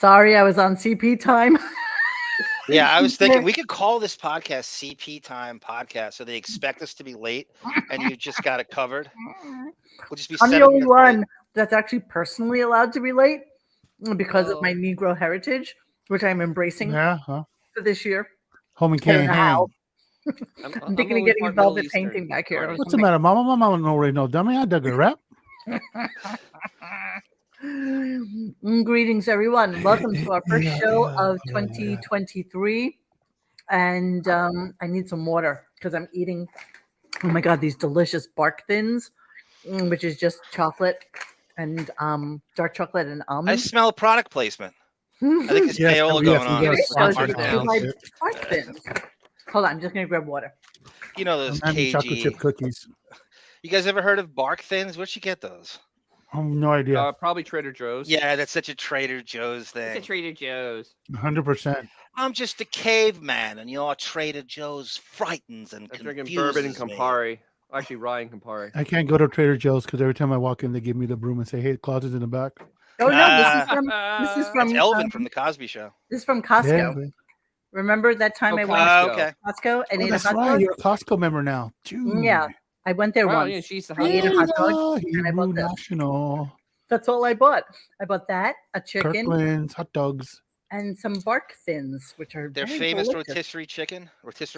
Sorry, I was on CP time. Yeah, I was thinking we could call this podcast CP Time Podcast, so they expect us to be late, and you just got it covered. We'll just be I'm the 7 only minutes one late. that's actually personally allowed to be late because of my Negro heritage, which I'm embracing for this year. Homie can't hang. I'm thinking of getting a velvet painting back here. What's the matter, Mama? My mama don't already know, dummy. I dug a rap. Greetings, everyone. Welcome to our first show of 2023. And I need some water because I'm eating, oh my God, these delicious bark thins, which is just chocolate and dark chocolate and I almonds. smell product placement. I think it's payola going on. Bark thins. Hold on, I'm just going to grab water. You know those chocolate chip cookies. You guys ever heard of bark thins? Where'd you get those? I have no idea. Probably Trader Joe's. Yeah, that's such a Trader Joe's thing. It's a Trader Joe's. 100%. I'm just a caveman, and your Trader Joe's frightens and confuses drinking bourbon and me. Campari. Actually, rye and Campari. I can't go to Trader Joe's because every time I walk in, they give me the broom and say, "Hey, the closet's in the back." Oh no, this is from It's Elvin from the Cosby Show. This is from Costco. Yeah, remember that time I went to Costco and ate a hot dog? You're a Costco member now. Dude. Yeah, I went there once. Yeah, she's the I ate a hot dog and I bought this. National. That's all I bought. I bought that, a chicken, Kirkland's hot dogs, and some bark thins, which are their very famous delicious. rotisserie chicken.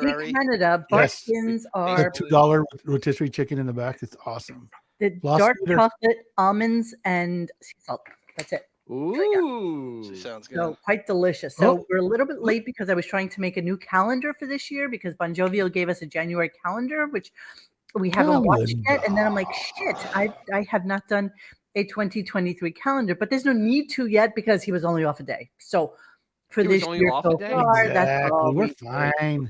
In Canada, bark thins are $2 rotisserie chicken in the back. It's awesome. The dark chocolate, almonds, and sea salt. That's it. Ooh, sounds good. So quite delicious. So we're a little bit late because I was trying to make a new calendar for this year because Bon Jovial gave us a January calendar, which we haven't watched yet. And then I'm like, shit, I have not done a 2023 calendar, but there's no need to yet because he was only off a day. So for this year so far, that's all we're fine.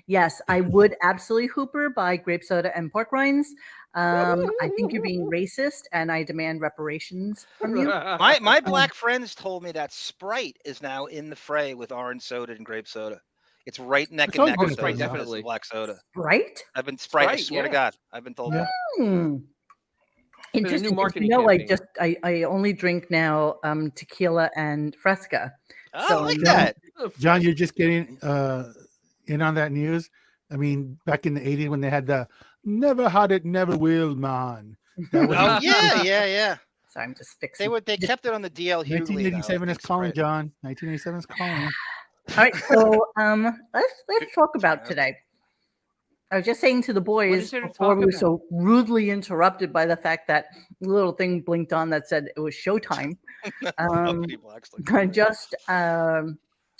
Yes, I would absolutely Hooper buy grape soda and pork rinds. I think you're being racist, and I demand reparations from you. My black friends told me that Sprite is now in the fray with orange soda and grape soda. It's right neck and neck with Sprite, definitely. black soda. Sprite? I've been Sprite. I swear to God, I've been told that. Interesting. No, I only drink now tequila and Fresca. Oh, I like that. John, you're just getting in on that news. I mean, back in the 80s when they had the "Never Had It, Never Will" man. Yeah. So I'm just fixing. They kept it on the DL. 1987 is calling, John. 1987 is calling. All right, so let's talk about today. I was just saying to the boys before we were so rudely interrupted by the fact that the little thing blinked on that said it was showtime.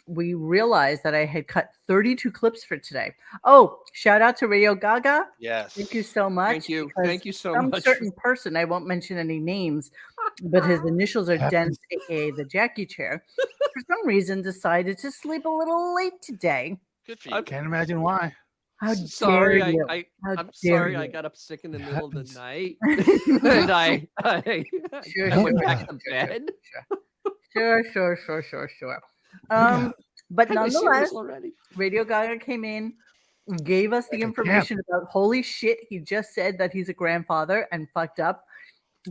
We realized that I had cut 32 clips for today. Oh, shout out to Radio Gaga. Yes. Thank you so much. Thank you. Thank you so much. Some certain person, I won't mention any names, but his initials are Dense, aka the Jackie Chair, for some reason decided to sleep a little late today. Good for you. I can't imagine why. I'm sorry. I got up sick in the middle of the night, and I went back to bed. Sure. But nonetheless, Radio Gaga came in, gave us the information about holy shit. He just said that he's a grandfather and fucked up.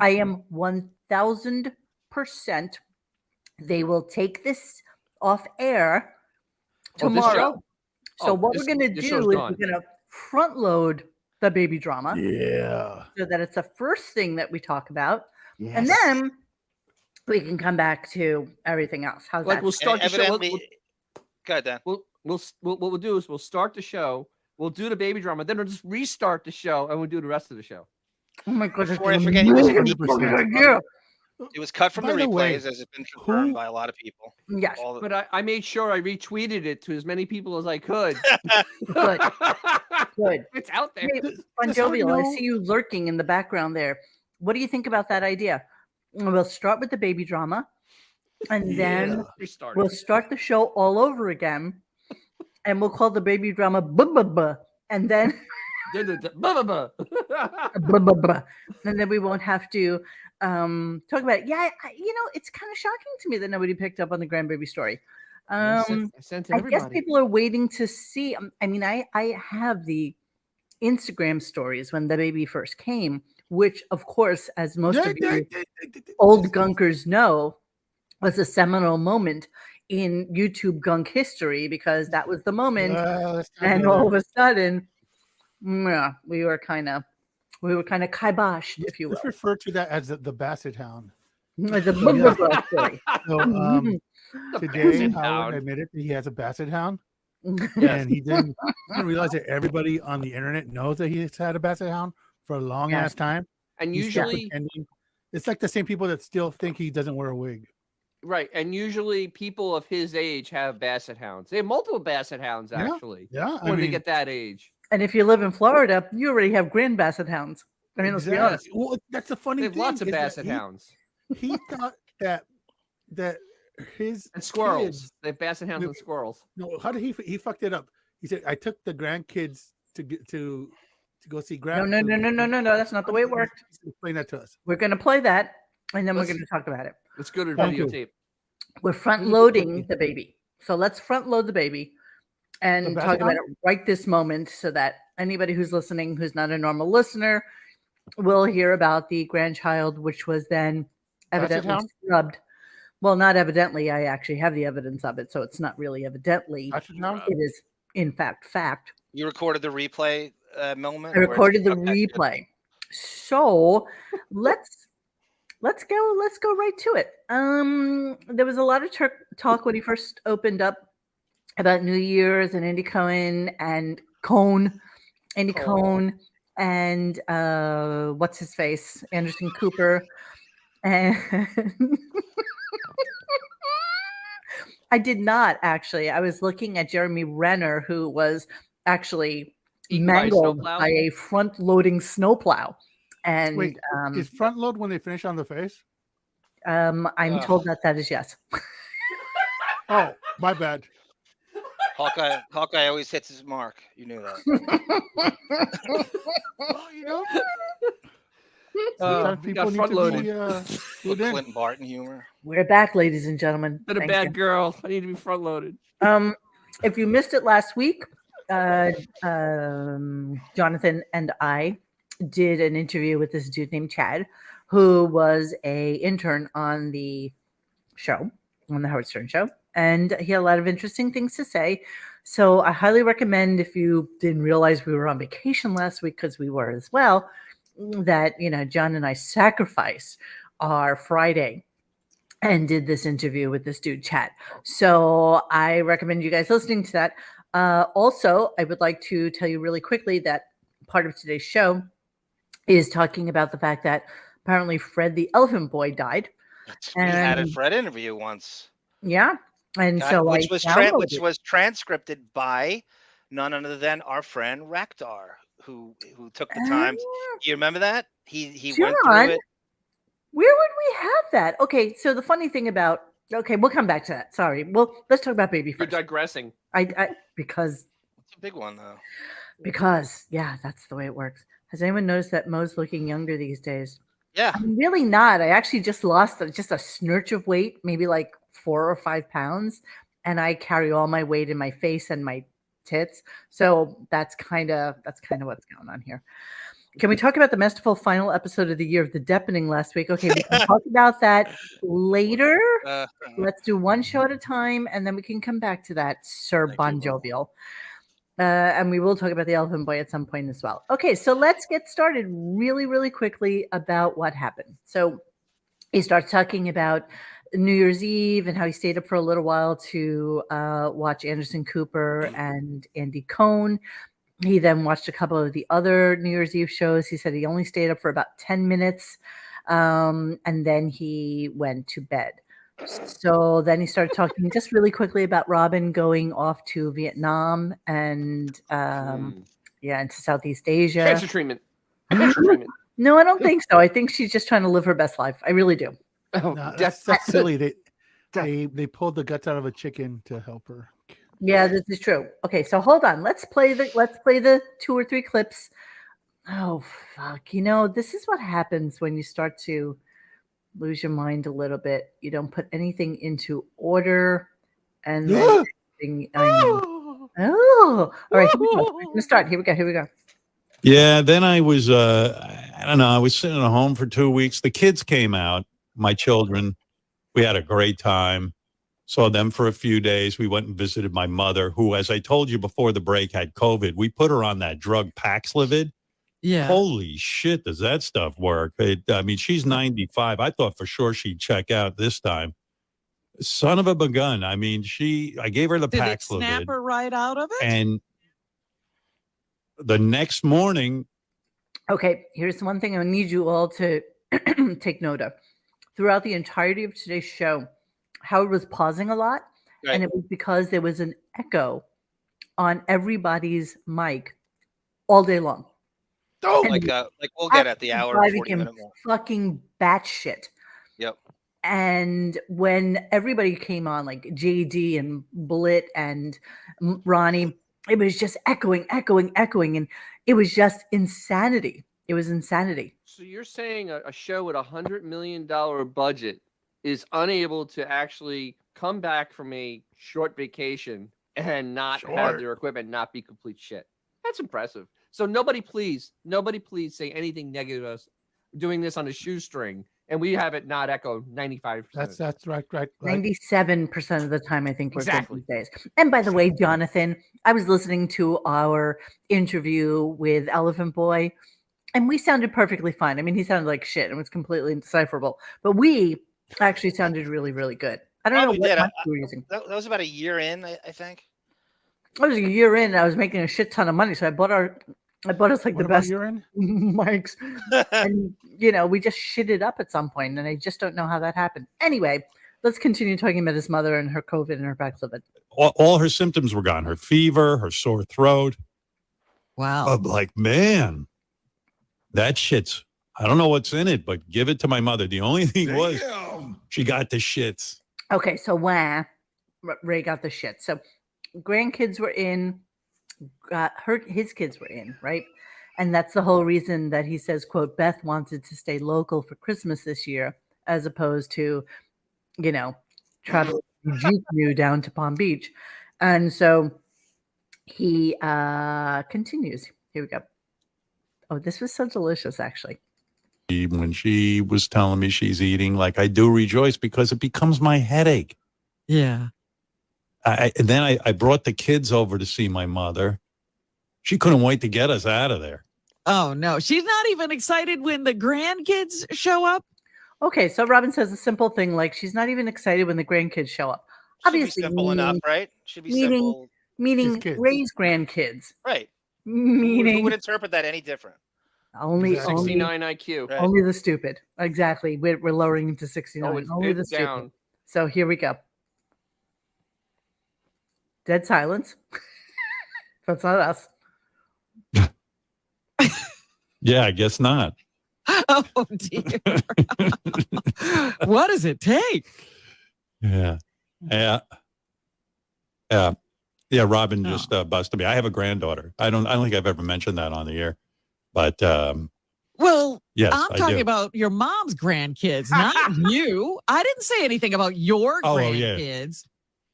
I am 1000%. They will take this off air tomorrow. So what we're going to do is we're going to front load the baby drama. Yeah. So that it's the first thing that we talk about. Yes. And then we can come back to everything else. How's that? We'll start the show. Go ahead, Dan. What we'll do is we'll start the show. We'll do the baby drama. Then we'll just restart the show and we'll do the rest of the show. Oh my goodness. Before I forget, it was cut from the replays, as it's been confirmed by a lot of people. Yes. But I made sure I retweeted it to as many people as I could. Good. It's out there. Hey, Bon Jovial, I see you lurking in the background there. What do you think about that idea? We'll start with the baby drama, and then we'll start the show all over again, and we'll call the baby drama "buh-buh-buh," and then and then we won't have to talk about it. Yeah, it's kind of shocking to me that nobody picked up on the Grandbaby story. I guess people are waiting to see. I mean, I have the Instagram stories when the baby first came, which, of course, as most of you old gunkers know, was a seminal moment in YouTube gunk history, because that was the moment, and all of a sudden, yeah, we were kind of kiboshed, if you will. Let's refer to that as the Basset Hound. The booger story. So today, Howard admitted he has a Basset Hound, and he didn't realize that everybody on the internet knows that he's had a Basset Hound for a long ass time. And usually, it's like the same people that still think he doesn't wear a wig. Right, and usually people of his age have Basset Hounds. They have multiple Basset Hounds, actually. Yeah, when they get that age. And if you live in Florida, you already have Grand Basset Hounds. I mean, let's be honest. Well, that's the funny thing. They have lots of Basset Hounds. He thought that his and squirrels. Kids, they have Basset Hounds and squirrels. No, how did he fucked it up? He said, "I took the grandkids to go see No. That's not the way it worked. Explain that to us. We're going to play that, and then we're going to talk about it. Let's go to videotape. We're front loading the baby. So let's front load the baby and talk about it right this moment, so that anybody who's listening who's not a normal listener will hear about the grandchild, which was then evidently scrubbed. Well, not evidently. I actually have the evidence of it, so it's not really evidently. It is, in fact. You recorded the replay moment? I recorded the replay. So let's go right to it. There was a lot of talk when he first opened up about New Year's and Andy Cohen and Andy Cohen and what's his face, Anderson Cooper, and I did not actually. I was looking at Jeremy Renner, who was actually mangled by a front-loading snowplow. And wait, is front load when they finish on the face? I'm told that is yes. Oh, my bad. Hawkeye always hits his mark. You knew that. Well, you know. Sometimes people need to be Clinton Barton humor. We're back, ladies and gentlemen. Been a bad girl. I need to be front loaded. If you missed it last week, Jonathan and I did an interview with this dude named Chad, who was a intern on the show, on the Howard Stern show, and he had a lot of interesting things to say. So I highly recommend, if you didn't realize we were on vacation last week, because we were as well, that, John and I sacrificed our Friday and did this interview with this dude, Chad. So I recommend you guys listening to that. Also, I would like to tell you really quickly that part of today's show is talking about the fact that apparently Fred the Elephant Boy died. We had a Fred interview once. Yeah. And which was transcribed by none other than our friend Raktar, who took the time. You remember that? He John, went through it. Where would we have that? Okay, so the funny thing about we'll come back to that. Sorry. Well, let's talk about baby first. You're digressing. Because it's a big one though. Because that's the way it works. Has anyone noticed that Mo's looking younger these days? Yeah. I'm really not. I actually just lost just a snurch of weight, maybe like 4 or 5 pounds, and I carry all my weight in my face and my tits. So that's kind of what's going on here. Can we talk about the masterful final episode of the year of the Deppening last week? Okay, we can talk about that later. Let's do one show at a time, and then we can come back to that, Sir Bon Jovial. And we will talk about the Elephant Boy at some point as well. Okay, so let's get started really, really quickly about what happened. So he starts talking about New Year's Eve and how he stayed up for a little while to watch Anderson Cooper and Andy Cohen. He then watched a couple of the other New Year's Eve shows. He said he only stayed up for about 10 minutes, and then he went to bed. So then he started talking just really quickly about Robin going off to Vietnam and into Southeast Asia. Cancer treatment. No, I don't think so. I think she's just trying to live her best life. I really do. Oh, no, that's silly. They pulled the guts out of a chicken to help her. Yeah, this is true. Okay, so hold on. Let's play the 2 or 3 clips. Oh fuck! This is what happens when you start to lose your mind a little bit. You don't put anything into order, and then all right. Here we go. Let's start. Here we go. Yeah. Then I was I don't know. I was sitting at home for 2 weeks. The kids came out, my children, We had a great time. Saw them for a few days. We went and visited my mother, who, as I told you before the break, had COVID. We put her on that drug Paxlovid. Yeah. Holy shit, does that stuff work? I mean, she's 95. I thought for sure she'd check out this time. Son of a begun. I mean, I gave her the Did it Paxlovid. snap her right out of it? And the next morning. Okay, here's one thing I need you all to take note of. Throughout the entirety of today's show, Howard was pausing a lot, Right. and it was because there was an echo on everybody's mic all day long. Oh, like we'll get at the hour and 40-minute mark. Fucking batshit. Yep. And when everybody came on, like JD and Blit and Ronnie, it was just echoing, and it was just insanity. It was insanity. So you're saying a show with $100 million budget is unable to actually come back from a short vacation and not have their equipment not be complete shit? That's impressive. So nobody please say anything negative to us doing this on a shoestring, and we have it not echo 95%. That's right. 97% of the time, I think, we're exactly good these days. And by the way, Jonathan, I was listening to our interview with Elephant Boy, and we sounded perfectly fine. I mean, he sounded like shit and was completely indecipherable, but we actually sounded really, really good. I don't know what mic we were using. That was about a year in, I think. I was a year in, and I was making a shit ton of money, so I bought us like the best mics, and we just shit it up at some point, and I just don't know how that happened. Anyway, let's continue talking about his mother and her COVID and her Paxlovid. All her symptoms were gone. Her fever, her sore throat. Wow. I'm like, man, that shit's, I don't know what's in it, but give it to my mother. The only thing was she got the shits. Okay, so Ray got the shit. So grandkids were in, his kids were in, right? And that's the whole reason that he says, quote, Beth wanted to stay local for Christmas this year, as opposed to, travel Jeep new down to Palm Beach. And so he continues. Here we go. Oh, this was so delicious, actually. When she was telling me she's eating, like, I do rejoice because it becomes my headache. Yeah. And then I brought the kids over to see my mother. She couldn't wait to get us out of there. Oh, no. She's not even excited when the grandkids show up? Okay, so Robin says a simple thing like she's not even excited when the grandkids show up. Obviously, simple enough, right? Should be simple. Meaning Ray's grandkids. Right. Meaning who would interpret that any different? Only 69 IQ. Right. Only the stupid. Exactly. We're lowering him to 69. Only the stupid. Down. So here we go. Dead silence. That's not us. Yeah, I guess not. Oh, dear. What does it take? Yeah. Robin just busted me. I have a granddaughter. I don't think I've ever mentioned that on the air, but well, yes, I'm talking about your mom's grandkids, not you. I didn't say anything about your grandkids.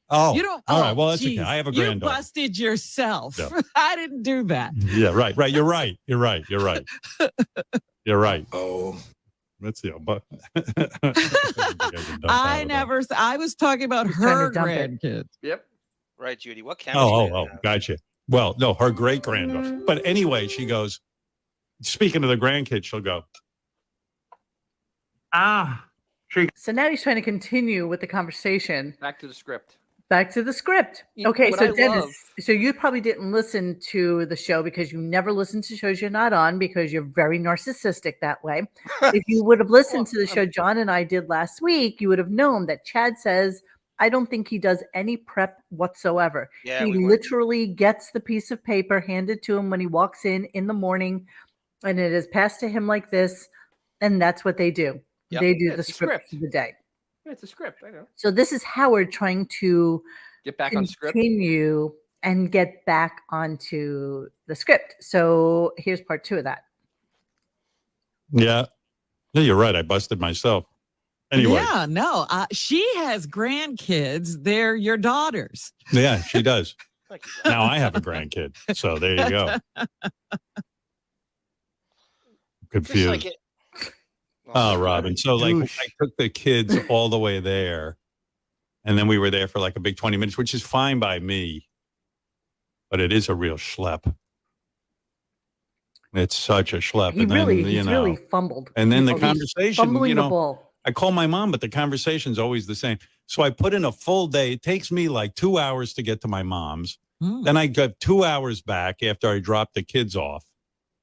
Oh, you don't. All right. Well, that's okay. I have a granddaughter. You busted yourself. Yeah. I didn't do that. Yeah, right. You're right. You're right. Oh, let's see. But I was talking about her grandkids. Yep. Right, Judy. What chemistry? Gotcha. Well, no, her great granddaughter. But anyway, she goes. Speaking of the grandkids, she'll go. So now he's trying to continue with the conversation. Back to the script. Okay, so Dennis, so you probably didn't listen to the show because you never listen to shows you're not on because you're very narcissistic that way. If you would have listened to the show John and I did last week, you would have known that Chad says, I don't think he does any prep whatsoever. Yeah, he literally gets the piece of paper handed to him when he walks in the morning, and it is passed to him like this, and that's what they do. Yep. They do the script of the day. It's a script, I know. So this is Howard trying to get back on script, continue and get back onto the script. So here's part 2 of that. Yeah, you're right. I busted myself. Anyway. Yeah, no, she has grandkids. They're your daughters. Yeah, she does. Now I have a grandkid. So there you go. Confused. Oh, Robin. So like Douche. I took the kids all the way there, and then we were there for like a big 20 minutes, which is fine by me, but it is a real schlep. It's such a schlep. He's really fumbled. And then the He's conversation, fumbling the ball. I call my mom, but the conversation's always the same. So I put in a full day. It takes me like 2 hours to get to my mom's. Then I got 2 hours back after I dropped the kids off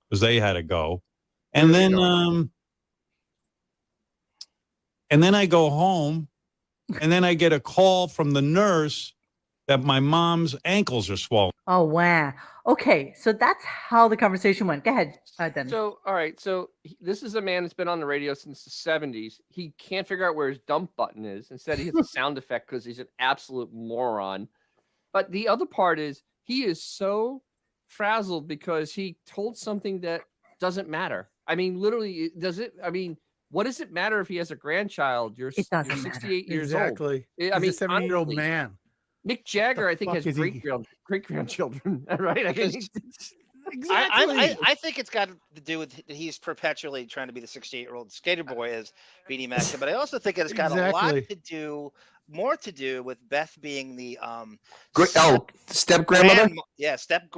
because they had to go. And then I go home, and then I get a call from the nurse that my mom's ankles are swollen. Oh, wow. Okay, so that's how the conversation went. Go ahead, Dennis. So, all right. So this is a man that's been on the radio since the 70s. He can't figure out where his dump button is. Instead, he hits a sound effect because he's an absolute moron. But the other part is he is so frazzled because he told something that doesn't matter. I mean, literally, does it? I mean, what does it matter if he has a grandchild? You're 68 years old. Exactly. I mean, a 70-year-old man. Mick Jagger, I think, has great grandchildren, right? I mean, exactly. I think it's got to do with he's perpetually trying to be the 68-year-old skater boy as Beanie Mac, but I also think it's got a lot to do, more to do with Beth being the step grandmother. Step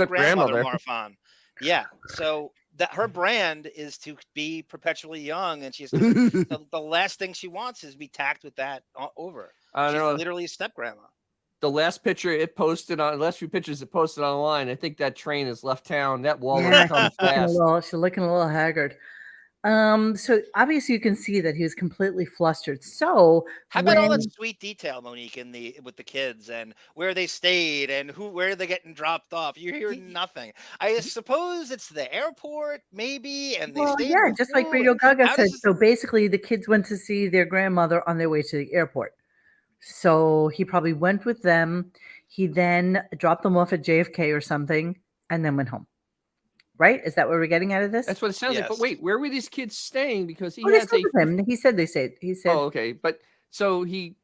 grandmother Marfan. Yeah, so that her brand is to be perpetually young, and she's the last thing she wants is to be tacked with that over. She's literally a step grandma. The last picture it posted on, the last few pictures it posted online, I think that train has left town. That wall has come fast. She's looking a little haggard. So obviously you can see that he was completely flustered. So how about all that sweet detail, Monique, with the kids and where they stayed and where they're getting dropped off? You hear nothing. I suppose it's the airport, maybe, and they stayed. Yeah, just like Radio Gaga said. So basically, the kids went to see their grandmother on their way to the airport. So he probably went with them. He then dropped them off at JFK or something, and then went home. Right? Is that what we're getting out of this? That's what it sounds like. But wait, where were these kids staying? Because he has He said they stayed. He said. Oh, okay. But so he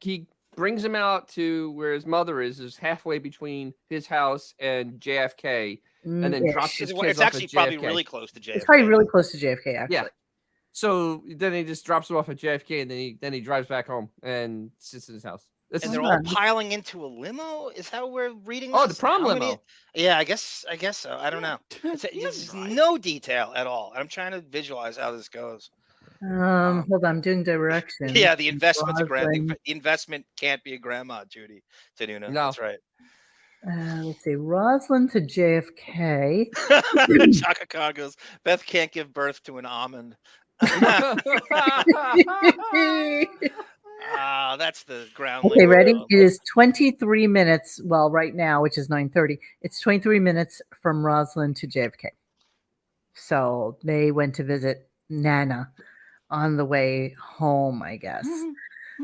brings him out to where his mother is halfway between his house and JFK, and then drops his kids It's off actually at probably JFK. really close to JFK. It's probably really close to JFK, actually. Yeah. So then he just drops them off at JFK, and then he drives back home and sits in his house. And they're all piling into a limo. Is how we're reading this? Oh, the prom limo. Yeah, I guess so. I don't know. There's no detail at all. I'm trying to visualize how this goes. Hold on, I'm doing directions. Yeah, the investment's the investment can't be a grandma, Judy Tanuna. No. That's right. Let's see, Roslyn to JFK. Chaka Khan goes, Beth can't give birth to an almond. That's the ground. Okay, ready? It is 23 minutes. Well, right now, which is 9:30. It's 23 minutes from Roslyn to JFK. So they went to visit Nana on the way home, I guess.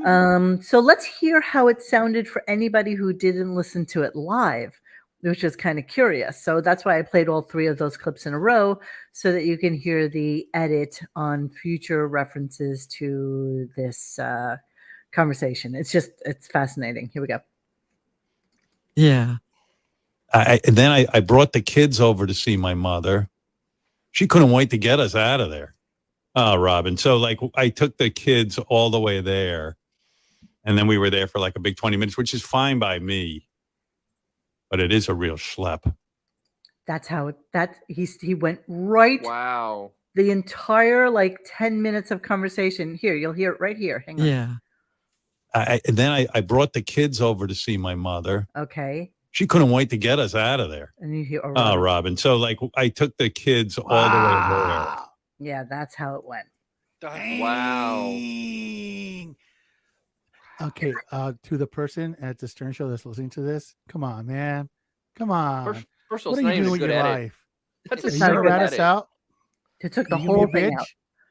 So let's hear how it sounded for anybody who didn't listen to it live, which is kind of curious. So that's why I played all three of those clips in a row so that you can hear the edit on future references to this conversation. It's fascinating. Here we go. Yeah. Then I brought the kids over to see my mother. She couldn't wait to get us out of there. Oh, Robin. So like I took the kids all the way there, and then we were there for like a big 20 minutes, which is fine by me, but it is a real schlep. That's how he went right. Wow. The entire 10 minutes of conversation. Here, you'll hear it right here. Hang on. Yeah. Then I brought the kids over to see my mother. Okay. She couldn't wait to get us out of there. And you hear, oh, Robin. So like I took the kids all the way there. Yeah, that's how it went. Wow. Okay, to the person at the Stern Show that's listening to this, come on, man. Come on. First of all, what are you doing with your life? That's a good rat us out? They took the whole thing out.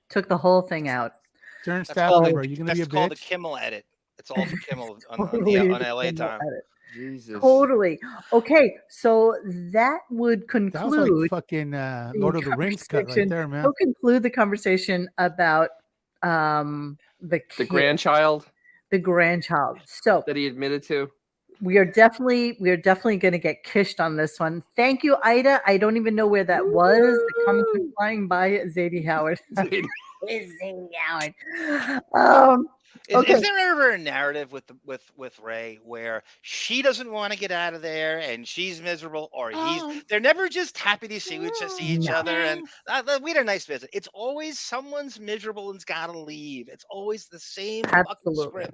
Took the whole thing out. Stern staff member, are you going to be a bitch? That's called the Kimmel edit. It's all for Kimmel on LA time. Jesus. Totally. Okay, so that would conclude. That was like fucking Lord of the Rings cut right there, man. We'll conclude the conversation about the grandchild. The grandchild. So that he admitted to. we are definitely going to get kished on this one. Thank you, Ida. I don't even know where that was. The comments are flying by. Zadie Howard. Zadie Howard. Okay. Is there ever a narrative with Ray where she doesn't want to get out of there and she's miserable, or they're never just happy to see each other and we had a nice visit. It's always someone's miserable and's got to leave. It's always the same fucking script.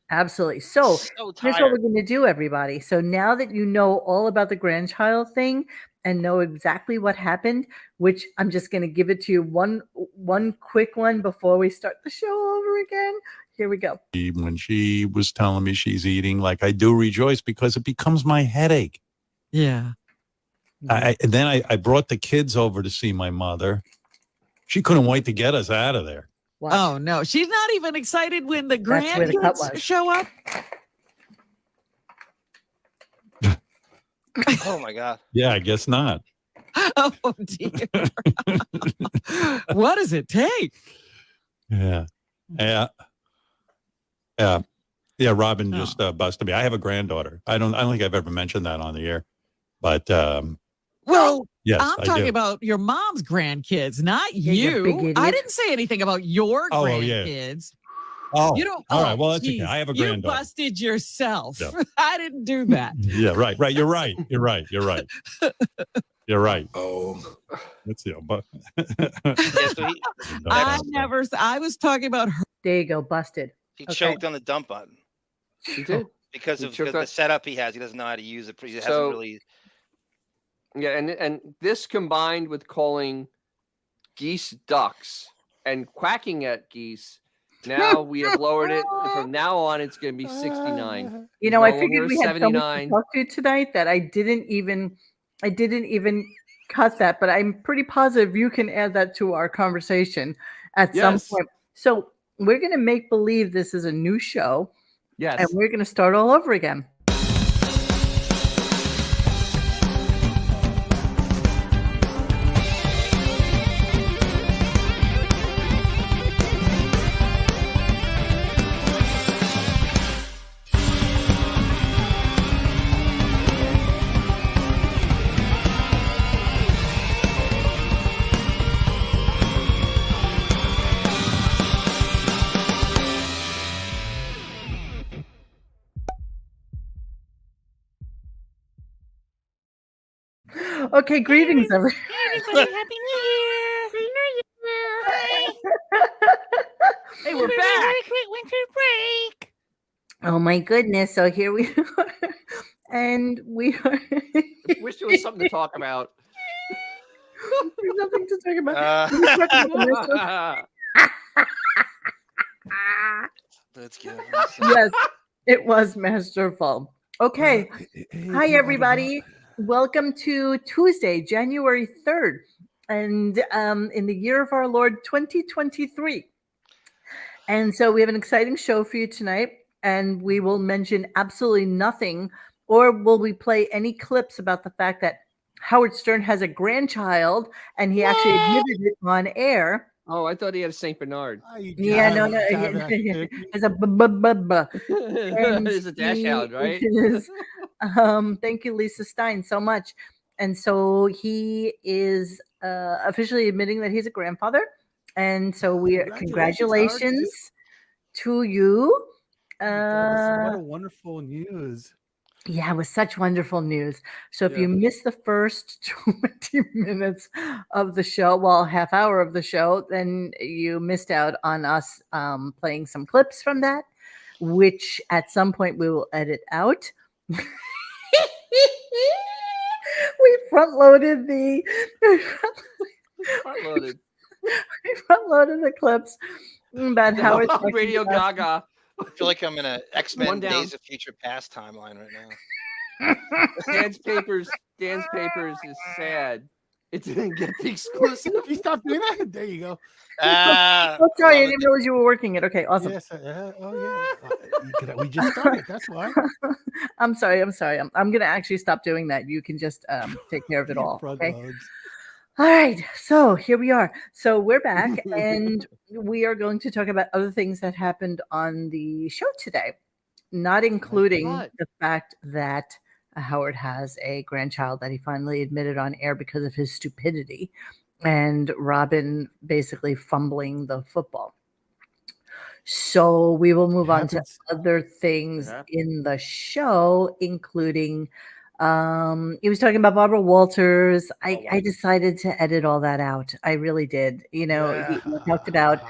Absolutely. So here's what we're going to do, everybody. So now that you know all about the grandchild thing and know exactly what happened, which I'm just going to give it to you one quick one before we start the show over again. Here we go. When she was telling me she's eating, like, I do rejoice because it becomes my headache. Yeah. Then I brought the kids over to see my mother. She couldn't wait to get us out of there. Watch. Oh, no. She's not even excited when the grandkids show up. Oh, my God. Yeah, I guess not. Oh, dear. What does it take? Yeah. Robin just busted me. I have a granddaughter. I don't think I've ever mentioned that on the air, but well, yes, I'm talking about your mom's grandkids, not you. I didn't say anything about your grandkids. Oh, you don't. All right. Well, that's okay. I have a granddaughter. You busted yourself. Yeah. I didn't do that. Yeah. Right. You're right. You're right. Oh, let's see. But I was talking about her. There you go. Busted. He choked on the dump button. He did because of the setup he has. He doesn't know how to use it. He hasn't really. Yeah, and this combined with calling geese ducks and quacking at geese, now we have lowered it. From now on, it's going to be 69. You know, I figured we had 79 to talk to tonight that I didn't even cut that, but I'm pretty positive you can add that to our conversation at some point. So we're going to make believe this is a new show. Yes. And we're going to start all over again. Okay, greetings, everybody. Happy New Year! Happy New Year! Hey, we're back. Winter break. Oh my goodness! So here we are, and we are. I wish there was something to talk about. There's nothing to talk about. That's good. Yes, it was masterful. Okay, hi everybody. Welcome to Tuesday, January 3rd, and in the year of our Lord 2023. And so we have an exciting show for you tonight, and we will mention absolutely nothing, or will we play any clips about the fact that Howard Stern has a grandchild, and he actually admitted it on air. Oh, I thought he had a Saint Bernard. Yeah, no. It's a It's a dash hound, right? Thank you, Lisa Stein, so much. And so he is officially admitting that he's a grandfather. And so we are congratulations to you. What a wonderful news. Yeah, it was such wonderful news. So if you missed the first 20 minutes of the show, well, half hour of the show, then you missed out on us playing some clips from that, which at some point we will edit out. We front-loaded the clips about how it's Radio Gaga. I feel like I'm in an X-Men Days of Future Past timeline right now. Dan's Papers is sad. It didn't get the exclusive. You stopped doing that? There you go. Oh, sorry, I didn't realize you were working it. Okay, awesome. Yes, we just started. That's why. I'm sorry. I'm gonna actually stop doing that. You can just take care of it all. Okay. All right, so here we are. So we're back, and we are going to talk about other things that happened on the show today. not including the fact that Howard has a grandchild that he finally admitted on air because of his stupidity, and Robin basically fumbling the football. So we will move on to other things in the show, including he was talking about Barbara Walters. I decided to edit all that out. I really did. He talked about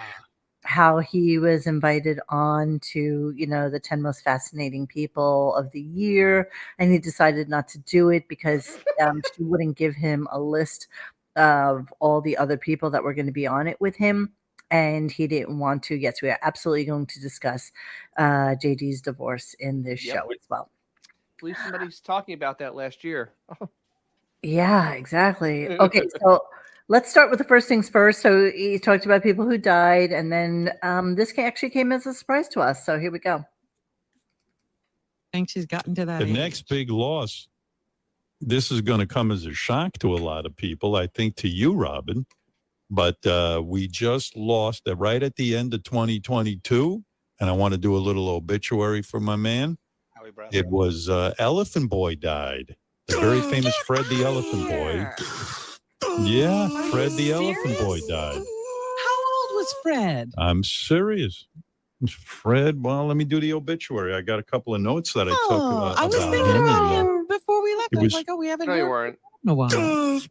how he was invited on to, the 10 most fascinating people of the year, and he decided not to do it because she wouldn't give him a list of all the other people that were going to be on it with him, and he didn't want to. Yes, we are absolutely going to discuss JD's divorce in this show as well. At least somebody's talking about that last year. Yeah, exactly. Okay, so let's start with the first things first. So he talked about people who died, and then this actually came as a surprise to us. So here we go. I think she's gotten to that. The next big loss. This is going to come as a shock to a lot of people. I think to you, Robin, but we just lost right at the end of 2022, and I want to do a little obituary for my man. It was Elephant Boy died. The very famous Fred the Elephant Boy. Yeah, Fred the Elephant Boy died. How old was Fred? I'm serious. Fred, well, let me do the obituary. I got a couple of notes that I took. I was thinking about him before we left. I was like, we haven't heard him in a while.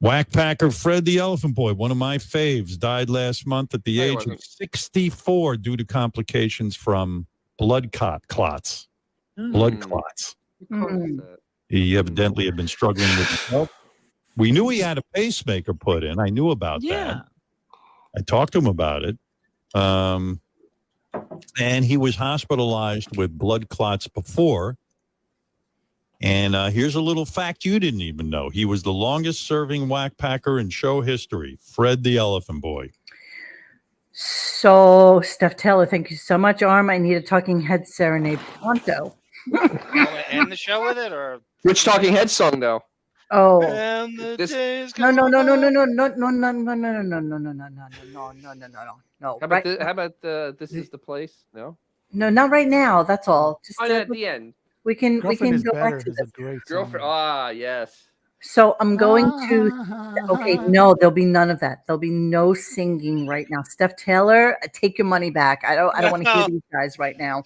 Whackpacker Fred the Elephant Boy, one of my faves, died last month at the age of 64 due to complications from blood clots. Blood clots. He evidently had been struggling with his health. We knew he had a pacemaker put in. I knew about that. I talked to him about it. And he was hospitalized with blood clots before. And here's a little fact you didn't even know. He was the longest serving whackpacker in show history, Fred the Elephant Boy. So, Steph Taylor, thank you so much, Arm. I need a talking head serenade pronto. You want to end the show with it, or which talking head song though? Oh, no. How about This Is the Place? No, not right now. That's all. Just at the end. We can go back to this. Girlfriend. Ah, yes. So I'm going to. Okay, no, there'll be none of that. There'll be no singing right now. Steph Taylor, take your money back. I don't want to hear these guys right now.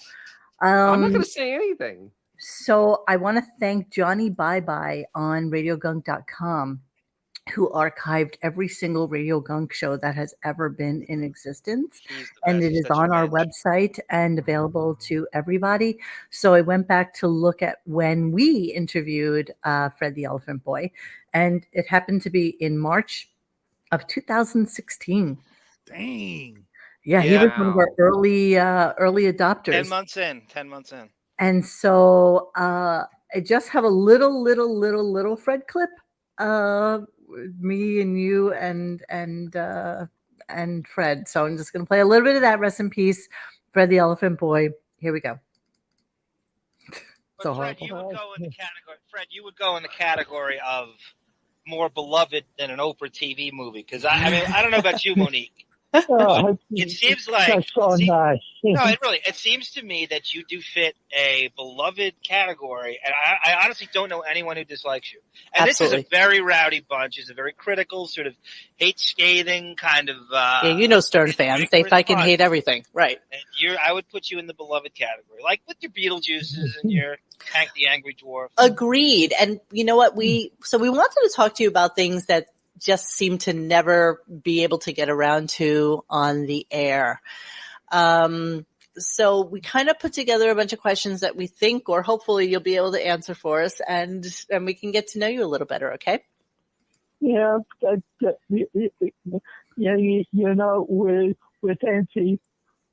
I'm not going to say anything. So I want to thank Johnny Bye Bye on RadioGunk.com, who archived every single Radio Gunk show that has ever been in existence. And it is on our website and available to everybody. So I went back to look at when we interviewed Fred the Elephant Boy, and it happened to be in March of 2016. Dang. Yeah, he was one of our early adopters. 10 months in. And so I just have a little Fred clip. Me and you and Fred. So I'm just going to play a little bit of that. Rest in peace, Fred the Elephant Boy. Here we go. So Fred, you would go in the category of more beloved than an Oprah TV movie, because I mean, I don't know about you, Monique. It seems like it seems to me that you do fit a beloved category, and I honestly don't know anyone who dislikes you. And Absolutely. This is a very rowdy bunch. It's a very critical, sort of hate-scathing kind of. Stern fans. They fucking hate everything, right? And I would put you in the beloved category, like with your Beetlejuices and your Hank the Angry Dwarf. Agreed. And you know what? We wanted to talk to you about things that just seem to never be able to get around to on the air. So we kind of put together a bunch of questions that we think, or hopefully you'll be able to answer for us, and we can get to know you a little better, okay? Yeah, with Nancy,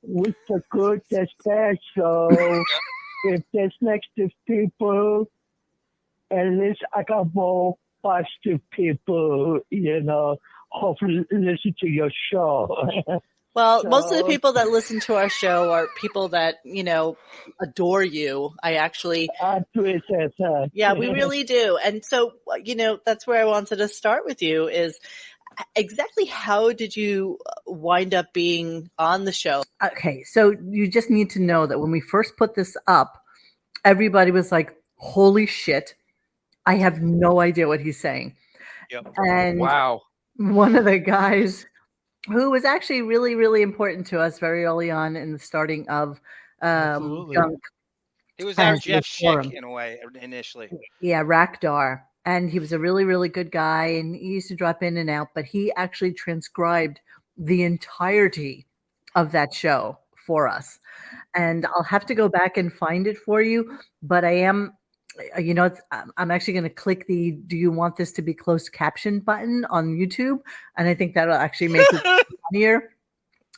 with the good, that's bad, so if there's negative people, at least I got more positive people, hopefully listen to your show. Well, most of the people that listen to our show are people that, adore you. I appreciate that. Yeah, we really do. And so, that's where I wanted to start with you is, exactly how did you wind up being on the show? Okay, so you just need to know that when we first put this up, everybody was like, holy shit, I have no idea what he's saying. Yep. And wow. One of the guys who was actually really, really important to us very early on in the starting of Gunk. He was our Jeff Schick in a way initially. Yeah, Rakdar. And he was a really, really good guy. And he used to drop in and out, but he actually transcribed the entirety of that show for us. And I'll have to go back and find it for you. But I am, I'm actually going to click the "Do you want this to be closed caption" button on YouTube. And I think that'll actually make it funnier.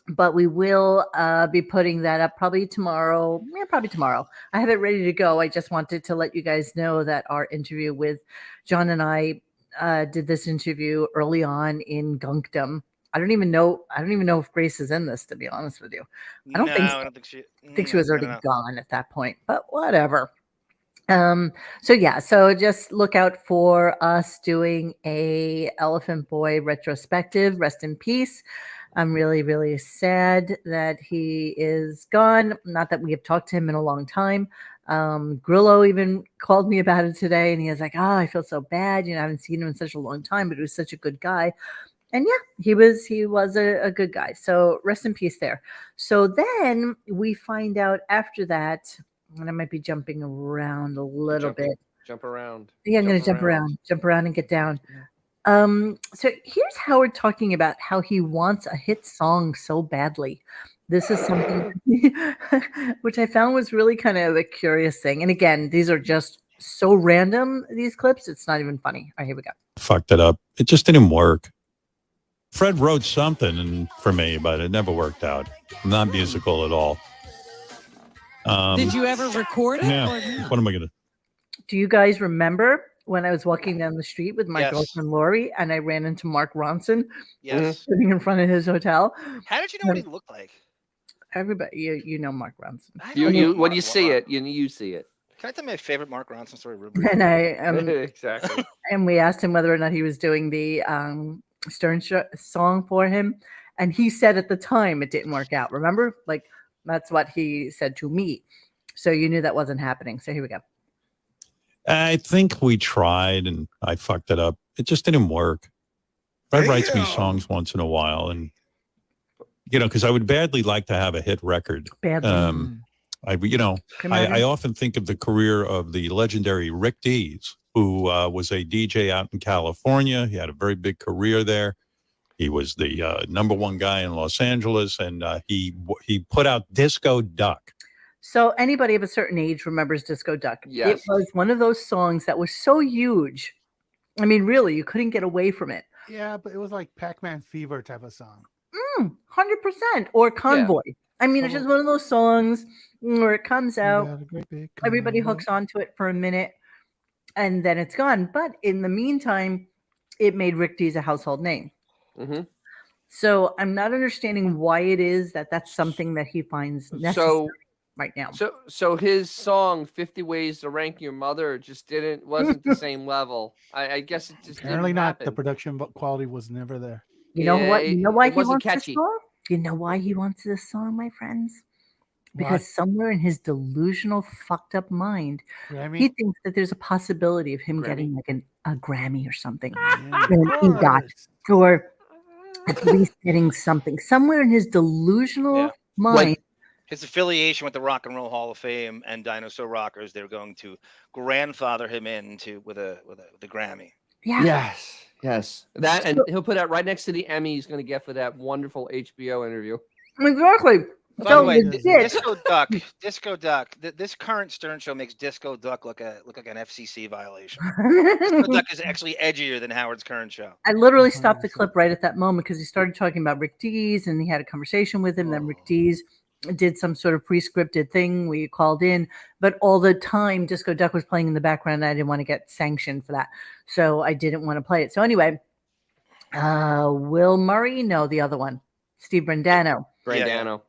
But we will be putting that up probably tomorrow. Yeah, probably tomorrow. I have it ready to go. I just wanted to let you guys know that our interview with John and I did this interview early on in Gunkdom. I don't even know if Grace is in this, to be honest with you. I don't think she was already gone at that point, but whatever. So just look out for us doing a Elephant Boy retrospective. Rest in peace. I'm really, really sad that he is gone. Not that we have talked to him in a long time. Grillo even called me about it today, and he was like, "Oh, I feel so bad. I haven't seen him in such a long time, but he was such a good guy." And yeah, he was a good guy. So rest in peace there. So then we find out after that, and I might be jumping around a little bit. Jump around. Yeah, I'm going to jump around and get down. So here's Howard talking about how he wants a hit song so badly. This is something which I found was really kind of a curious thing. And again, these are just so random, these clips. It's not even funny. All right, here we go. Fucked it up. It just didn't work. Fred wrote something for me, but it never worked out. I'm not musical at all. Did you ever record it? Yeah. What am I going to? Do you guys remember when I was walking down the street with my girlfriend Lori and I ran into Mark Ronson sitting in front of his hotel? How did you know what he looked like? Everybody, you know Mark Ronson. When you see it, you see it. Can I tell my favorite Mark Ronson story? And I exactly. And we asked him whether or not he was doing the Stern song for him, and he said at the time it didn't work out. Remember, like that's what he said to me. So you knew that wasn't happening. So here we go. I think we tried and I fucked it up. It just didn't work. Fred writes me songs once in a while, and because I would badly like to have a hit record. Badly. I often think of the career of the legendary Rick Dees, who was a DJ out in California. He had a very big career there. He was the number one guy in Los Angeles, and he put out Disco Duck. So anybody of a certain age remembers Disco Duck. Yes. It was one of those songs that was so huge. I mean, really, you couldn't get away from it. Yeah, but it was like Pac-Man Fever type of song. 100%. Or Convoy. Yeah. I mean, it's just one of those songs where it comes out, everybody hooks onto it for a minute, and then it's gone. But in the meantime, it made Rick Dees a household name. Mm-hmm. So I'm not understanding why it is that that's something that he finds necessary right now. So his song 50 Ways to Rank Your Mother just wasn't the same level. I guess it just apparently didn't not. happen. The production quality was never there. You know what? You know why he wants this song? You know why he wants this song, my friends? Because somewhere in his delusional, fucked up mind, he thinks that there's a possibility of him getting like a Grammy or something, an EGOT, or at least getting something. Somewhere in his delusional mind. His affiliation with the Rock and Roll Hall of Fame and Dinosaur Rockers, they're going to grandfather him into with a Grammy. Yeah. Yes. That, and he'll put that right next to the Emmy he's going to get for that wonderful HBO interview. Exactly. By the way, Disco Duck. This current Stern show makes Disco Duck look like an FCC violation. Disco Duck is actually edgier than Howard's current show. I literally stopped the clip right at that moment because he started talking about Rick Dees and he had a conversation with him. Then Rick Dees did some sort of pre-scripted thing where you called in, but all the time Disco Duck was playing in the background. And I didn't want to get sanctioned for that, so I didn't want to play it. So anyway, Will Murray, no, the other one, Steve Brandano,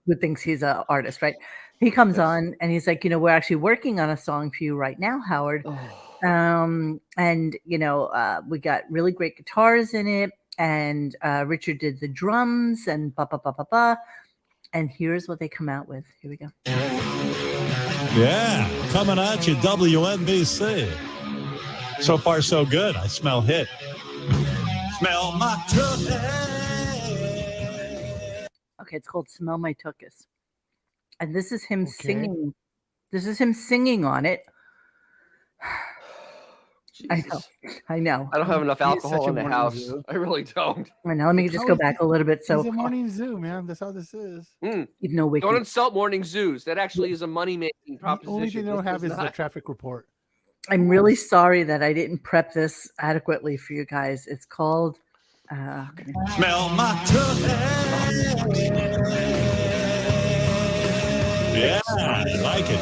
who thinks he's an artist, right? He comes on and he's like, we're actually working on a song for you right now, Howard. And we got really great guitars in it. and Richard did the drums and ba ba ba ba ba. And here's what they come out with. Here we go. Yeah, coming at you, WNBC. So far, so good. I smell hit. Smell my tuchus. Okay, it's called Smell My Tuchus. And this is him singing. This is him singing on it. I know. I don't have enough alcohol in the house. Zoo. I really don't. Right now, let me just go back a little bit. So He's a morning zoo, man. That's how this is. even though Don't insult morning zoos. That actually is a money-making proposition. The only thing they don't have is the traffic report. I'm really sorry that I didn't prep this adequately for you guys. It's called Smell my tuchus. Yeah, I like it.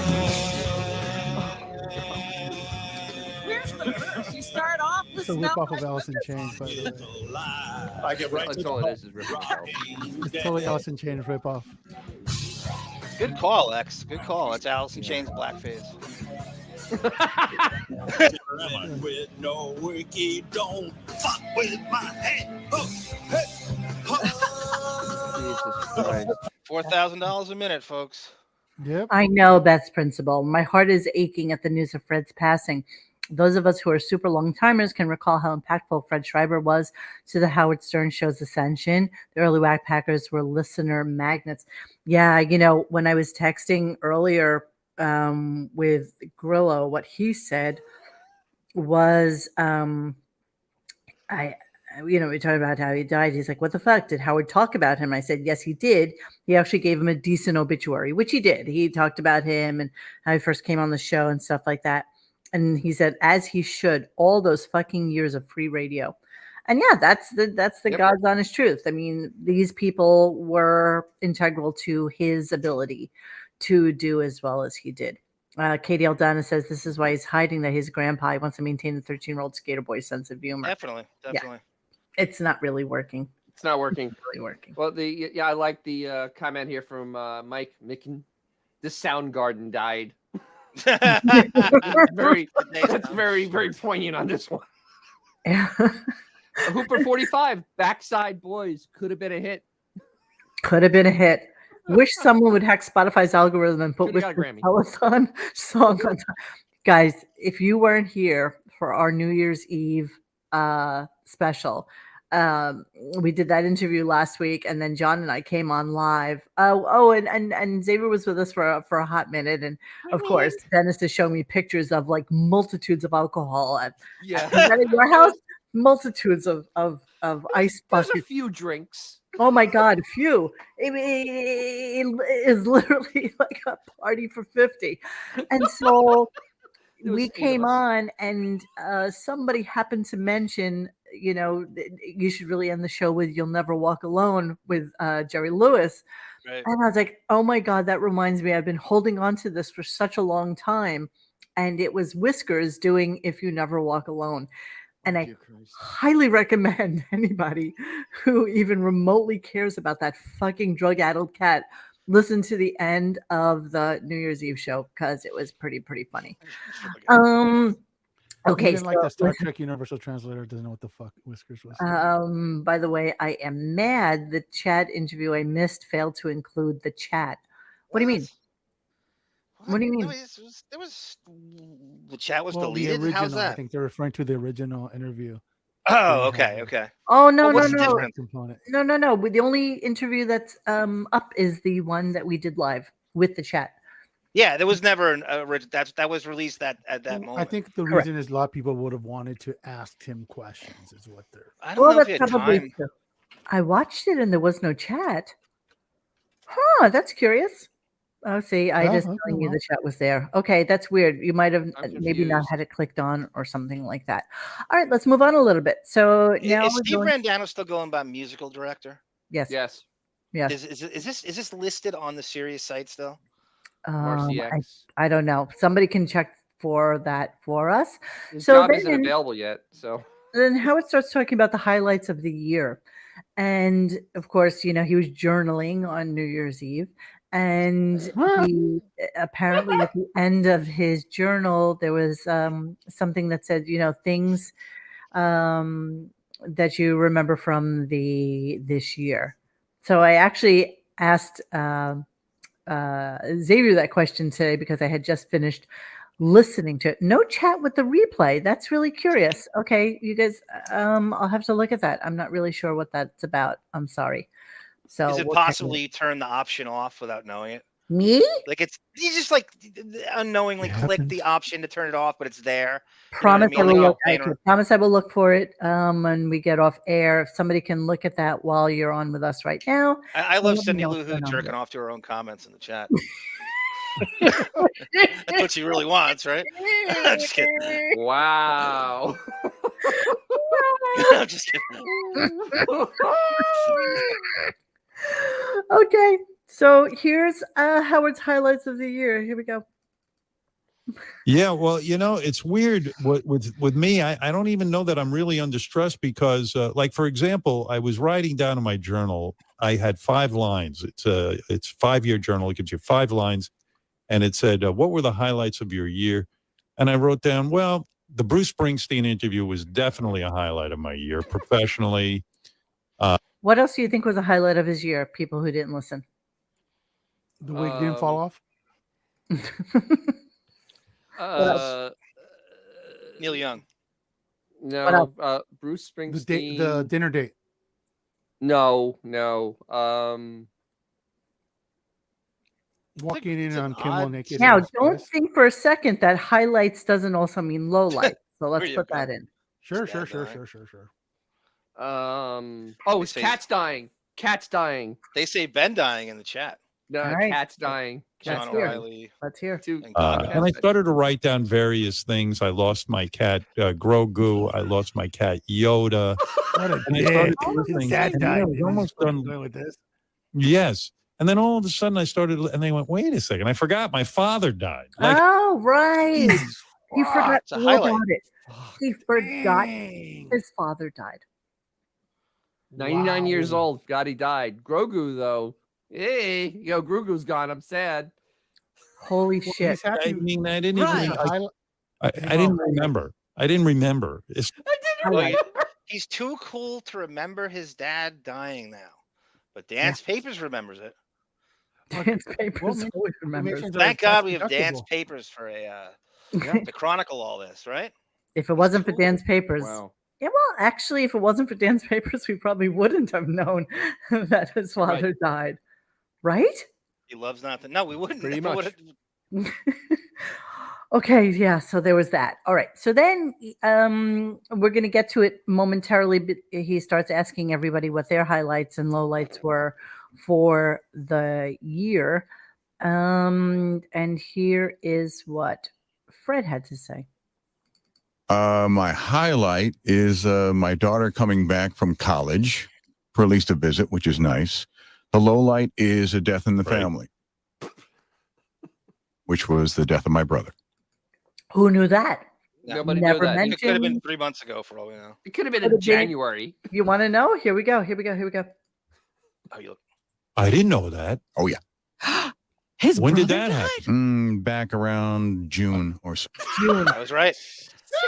Where's the verse? You start off with It's a rip off of Alice in Chains, by the way. I get right That's all it is ripping off. It's totally Alice in Chains rip off. Good call, X. Good call. It's Alice in Chains blackface. With no wiki, don't fuck with my head. $4,000 a minute, folks. Yep. I know Beth's principle. My heart is aching at the news of Fred's passing. Those of us who are super long timers can recall how impactful Fred Schreiber was to the Howard Stern show's ascension. The early Whack Packers were listener magnets. Yeah, when I was texting earlier with Grillo, what he said was, we talked about how he died. He's like, what the fuck? Did Howard talk about him? I said, yes, he did. He actually gave him a decent obituary, which he did. He talked about him and how he first came on the show and stuff like that. And he said, as he should, all those fucking years of free radio. And yeah, that's the God's honest truth. I mean, these people were integral to his ability to do as well as he did. Katie Aldana says this is why he's hiding, that his grandpa wants to maintain the 13-year-old skater boy sense of humor. Definitely. Yeah. It's not really working. It's not working. It's really working. Well, I like the comment here from Mike Micken. The Soundgarden died. That's very, very poignant on this one. Yeah. Hooper 45, Backside Boys could have been a hit. Could have been a hit. Wish someone would hack Spotify's algorithm and put Whisper's Telethon song on top. Guys, if you weren't here for our New Year's Eve special, we did that interview last week, and then John and I came on live. And Xavier was with us for a hot minute, and of course Dennis is showing me pictures of like multitudes of alcohol at your house, multitudes of ice buckets. There's a few drinks. Oh my God, a few. It is literally like a party for 50. And so we came on, and somebody happened to mention, you should really end the show with You'll Never Walk Alone with Jerry Lewis. Right. And I was like, oh my God, that reminds me. I've been holding on to this for such a long time. And it was Whiskers doing If You Never Walk Alone. And I highly recommend anybody who even remotely cares about that fucking drug-addled cat listen to the end of the New Year's Eve show, because it was pretty funny. Okay, so, like the Star Trek Universal Translator doesn't know what the fuck Whiskers was. By the way, I am mad the chat interview I missed failed to include the chat. What do you mean? What do you mean? There was the chat was deleted. Original, how's that? I think they're referring to the original interview. Oh, okay. Oh no, what's no. No. The only interview that's up is the one that we did live with the chat. Yeah, there was never an that was released at that moment. I think the reason is a lot of people would have wanted to ask him questions. Is what they're. I don't know if he had time. True. I watched it and there was no chat. Huh? That's curious. Oh, see, I just telling you the chat was there. Okay, that's weird. You might have maybe not had it clicked on or something like that. All right, let's move on a little bit. So now is Steve Randano still going by musical director? Yes. Is this listed on the Sirius site still? I don't know. Somebody can check for that for us. His job isn't available yet. So then Howard starts talking about the highlights of the year. And of course, he was journaling on New Year's Eve. And he apparently at the end of his journal, there was something that said, things that you remember from this year. So I actually asked Xavier that question today because I had just finished listening to it. No chat with the replay. That's really curious. Okay, you guys, I'll have to look at that. I'm not really sure what that's about. I'm sorry. So is it possible you turn the option off without knowing it? Me? Like you just like unknowingly click the option to turn it off, but it's there. Promise you know what I mean? promise I will look for it when we get off air. If somebody can look at that while you're on with us right now. I love Cindy Lou Who jerking off to her own comments in the chat. That's what she really wants, right? I'm just kidding. Wow. I'm just kidding. Okay, so here's Howard's highlights of the year. Here we go. Yeah, well, it's weird with me. I don't even know that I'm really under stress because, like, for example, I was writing down in my journal. I had 5 lines. It's a 5-year journal. It gives you 5 lines, and it said, "What were the highlights of your year?" And I wrote down, well, the Bruce Springsteen interview was definitely a highlight of my year professionally. What else do you think was a highlight of his year? People who didn't listen. The wig didn't fall off. Neil Young. No, Bruce Springsteen. The dinner date. No. Walking in on Kimmel naked. Now, don't think for a second that highlights doesn't also mean lowlights. So let's put that in. Sure. It's Cat's dying. Cat's dying. They say Ben dying in the chat. No, right. Cat's dying. John O'Reilly. Let's hear. And I started to write down various things. I lost my cat Grogu. I lost my cat Yoda. What a and I started dick. listening. His dad And died. I was almost done with this. Yes. And then all of a sudden I started, and they went, wait a second. I forgot my father died. Oh, right. He forgot It's a all highlight. about it. He forgot his father died. 99 years old. God, he died. Grogu, though. Hey, Grogu's gone. I'm sad. Holy shit. I mean, I didn't even, I didn't remember. I didn't remember. He's too cool to remember his dad dying now. But Dance Papers remembers it. Dance Papers always remembers. Thank God we have Dance Papers for to chronicle all this, right? If it wasn't for Dan's Papers. Wow. Yeah, well, actually, if it wasn't for Dan's Papers, we probably wouldn't have known that his father died. Right? He loves nothing. No, we wouldn't. Pretty much. Okay, yeah, so there was that. All right. So then we're going to get to it momentarily, but he starts asking everybody what their highlights and lowlights were for the year. And here is what Fred had to say. My highlight is my daughter coming back from college for at least a visit, which is nice. The low light is a death in the family, which was the death of my brother. Who knew that? Nobody Never knew that. mentioned. It could have been 3 months ago for all we know. It could have been in January. You want to know? Here we go. Oh, you look. I didn't know that. Oh, yeah. When did that happen? Back around June or so. I was right.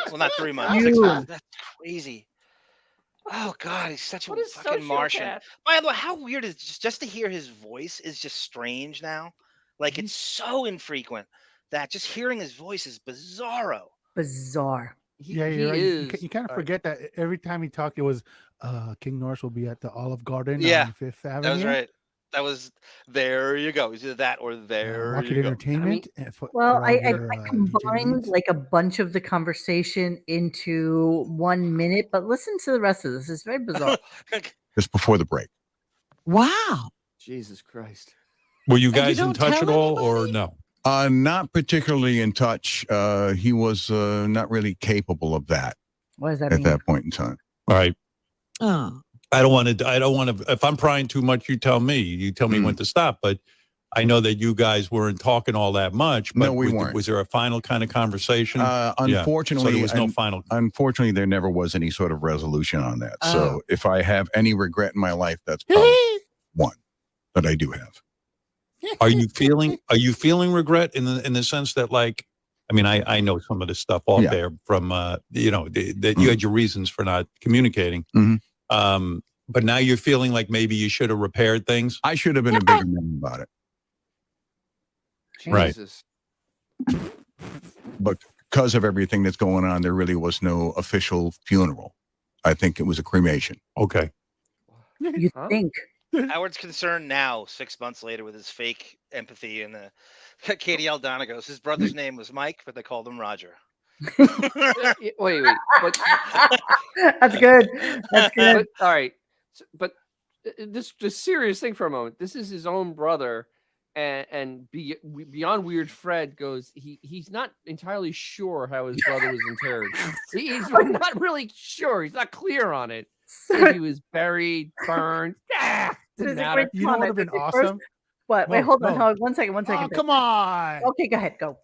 Well, not 3 months. 6 months. That's crazy. Oh God, he's such a fucking Martian. By the way, how weird is just to hear his voice is just strange now. Like it's so infrequent that just hearing his voice is bizarro. Bizarre. Yeah, you're right. You kind of forget that every time he talked, it was King Norris will be at the Olive Garden on Fifth Avenue. That was right. That was there. You go. It's either that or there. Rocket you go. Entertainment. I combined like a bunch of the conversation into 1 minute, but listen to the rest of this. It's very bizarre. Just before the break. Wow. Jesus Christ. Were you guys in touch at all or no? Not particularly in touch. He was not really capable of that. What does that mean? At that point in time. All right. Oh. I don't want to, if I'm prying too much, you tell me. You tell me when to stop. But I know that you guys weren't talking all that much. But no, we weren't. Was there a final kind of conversation? Unfortunately, so there was no final. Unfortunately, there never was any sort of resolution on that. So if I have any regret in my life, that's probably one that I do have. Are you feeling regret in the sense that, like, I mean, I know some of the stuff off there from, that you had your reasons for not communicating. But now you're feeling like maybe you should have repaired things. I should have been a bigger man about it. Jesus. Right. But because of everything that's going on, there really was no official funeral. I think it was a cremation. Okay. You think? Howard's concerned now, 6 months later, with his fake empathy. And Katie Aldana goes, his brother's name was Mike, but they called him Roger. Wait. But, That's good. That's good. But, all right. But this serious thing for a moment. This is his own brother. And beyond weird, Fred goes, he's not entirely sure how his brother was interred. He's not really sure. He's not clear on it. If he was buried, burned. Didn't matter. You know what would have been awesome? What? Wait, hold on. 1 second. 1 second. Oh, come on. Okay, go ahead. Go.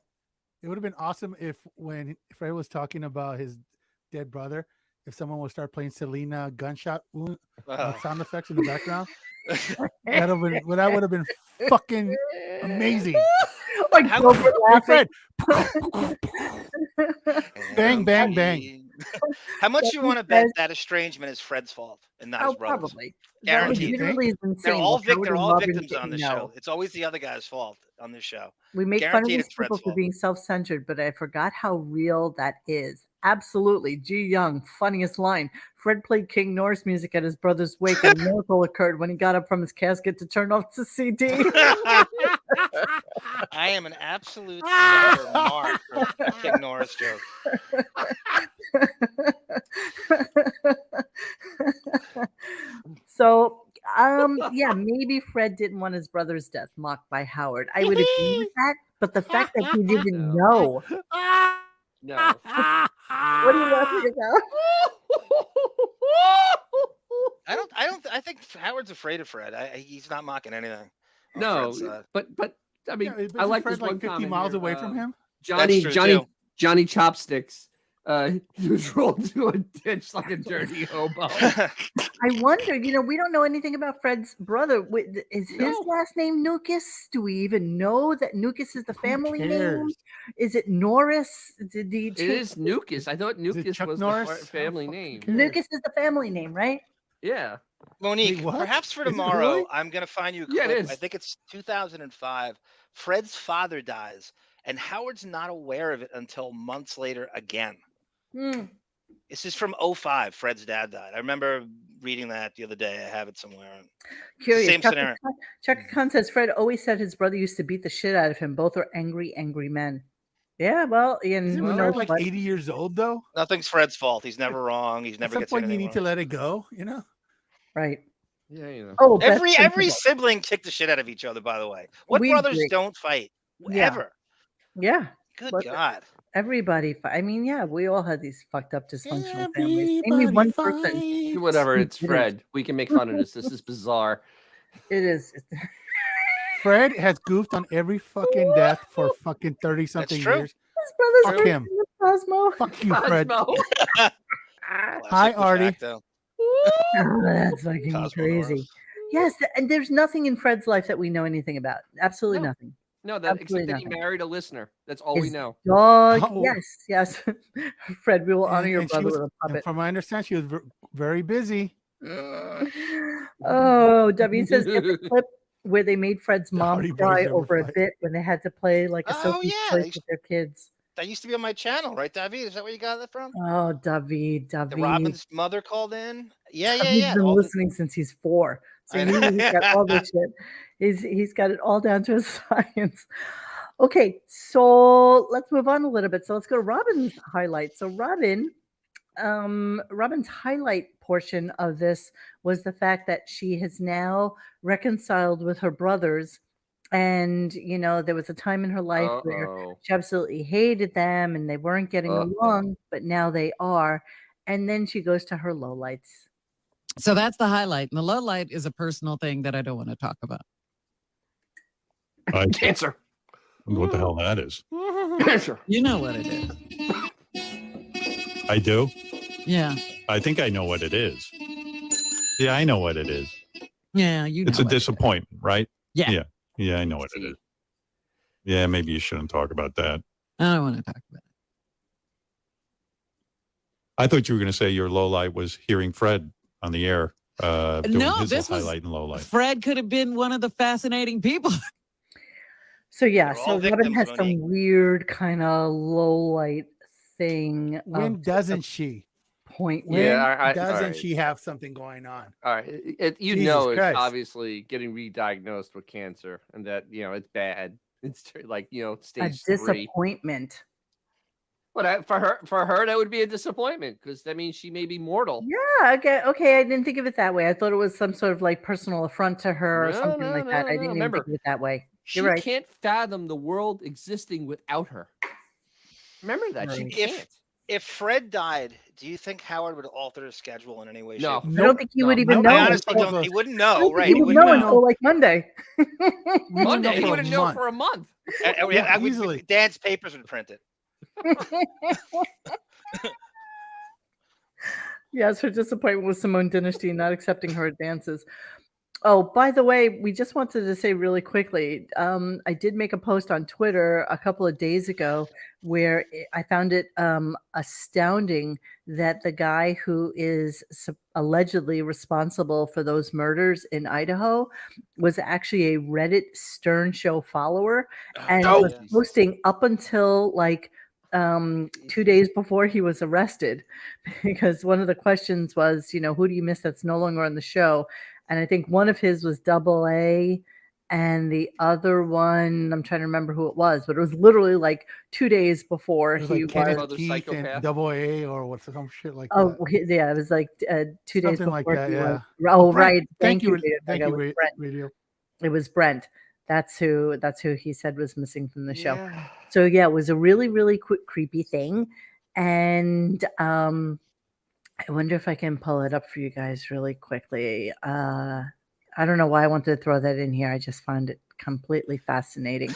It would have been awesome if when Fred was talking about his dead brother, if someone would start playing Selena gunshot sound effects in the background. That would have been fucking amazing. Like Fred. Bang, bang, bang. How much you want to bet that estrangement is Fred's fault and not his brother's? Probably. Guaranteed. They're all victims on the know. show. It's always the other guy's fault on this show. We make fun of these people for being self-centered, but I forgot how real that is. Absolutely. G. Young, funniest line. Fred played King Norris music at his brother's wake, and a miracle occurred when he got up from his casket to turn off the CD. I am an absolute mark for King Norris joke. So, yeah, maybe Fred didn't want his brother's death mocked by Howard. I would agree with that, but the fact that he didn't know. No. What are you laughing about? I think Howard's afraid of Fred. He's not mocking anything. No, but I mean, I like Fred this one 50 comment miles here. away from him. Johnny Chopsticks. He was rolled into a ditch like a dirty hobo. I wonder, we don't know anything about Fred's brother. Is his last name Nukas? Do we even know that Nukas is the family name? Is it Norris? It is Nukas. I thought Nukas was Norris? the family name. Nukas is the family name, right? Yeah. Monique, perhaps for tomorrow, really? I'm going to find you a clip. Yeah, it is. I think it's 2005. Fred's father dies, and Howard's not aware of it until months later again. This is from 2005. Fred's dad died. I remember reading that the other day. I have it somewhere. Curious. Same scenario. Chuck Khan says Fred always said his brother used to beat the shit out of him. Both are angry men. Yeah, well, Ian, who knows? Like 80 years old though. Nothing's Fred's fault. He's never wrong. He's never. At some point, you need to let it go. Right. Yeah, Oh, every sibling kicked the shit out of each other. By the way, what brothers don't fight ever? Yeah. Good God. Everybody. I mean, yeah, we all had these fucked up dysfunctional families. Maybe one person. Whatever. It's Fred. We can make fun of this. This is bizarre. It is. Fred has goofed on every fucking death for fucking 30-something years. His brother's Fuck him. Cosmo. Fuck you, Fred. Hi, Artie. Oh, that's fucking crazy. Yes, and there's nothing in Fred's life that we know anything about. Absolutely nothing. No, except that he married a listener. That's all we know. Dog. Yes. Fred, we will honor your brother with a puppet. From my understanding, she was very busy. Oh, W says the clip where they made Fred's mom cry over a bit when they had to play like a Sophie's Choice with their kids. That used to be on my channel, right, David? Is that where you got that from? Oh, David. The Robin's mother called in. Yeah. He's been listening since he's 4, so he's got all this shit. He's got it all down to a science. Okay, so let's move on a little bit. So let's go to Robin's highlight. So Robin's highlight portion of this was the fact that she has now reconciled with her brothers. And, there was a time in her life where she absolutely hated them and they weren't getting along, but now they are. And then she goes to her lowlights. So that's the highlight. And the lowlight is a personal thing that I don't want to talk about. Cancer. What the hell that is? Cancer. You know what it is. I do? Yeah. I think I know what it is. Yeah, I know what it is. Yeah, you know. It's a disappointment, right? Yeah. Yeah, I know what it is. Yeah, maybe you shouldn't talk about that. I don't want to talk about it. I thought you were going to say your low light was hearing Fred on the air doing his this was highlight and low light. Fred could have been one of the fascinating people. So yeah, They're all so Robin victims, has Monique. some weird kind of low light thing. When doesn't she? Point. When Yeah, doesn't she have something going on? All right, it's Jesus Christ. obviously getting re-diagnosed with cancer, and that it's bad. It's like A stage 3. disappointment. But for her, that would be a disappointment because that means she may be mortal. Yeah, okay. I didn't think of it that way. I thought it was some sort of like personal affront to her or something like that. I didn't even Remember, think of it that way. She You're right. can't fathom the world existing without her. Remember that. She can't. If Fred died, do you think Howard would alter his schedule in any way? No. shape, I don't think he would even know. I honestly don't. He wouldn't know, right? He would know until like Monday. Monday, he wouldn't know for a month. Easily. Dan's papers would print it. Yes, her disappointment with Simone Dynasty not accepting her advances. Oh, by the way, we just wanted to say really quickly, I did make a post on Twitter a couple of days ago where I found it astounding that the guy who is allegedly responsible for those murders in Idaho was actually a Reddit Stern Show follower and was posting up until like 2 days before he was arrested, because one of the questions was, who do you miss that's no longer on the show? And I think one of his was AA, and the other one, I'm trying to remember who it was, but it was literally like 2 days before he was. Kenneth Keith and AA or what's some shit like that. Oh, yeah, it was like 2 days Something before like that, he yeah. was. Oh, Brent, right. thank you, It was Brent. Radio. It was Brent. That's who he said was missing from the show. So yeah, it was a really, really creepy thing. And I wonder if I can pull it up for you guys really quickly. I don't know why I wanted to throw that in here. I just found it completely fascinating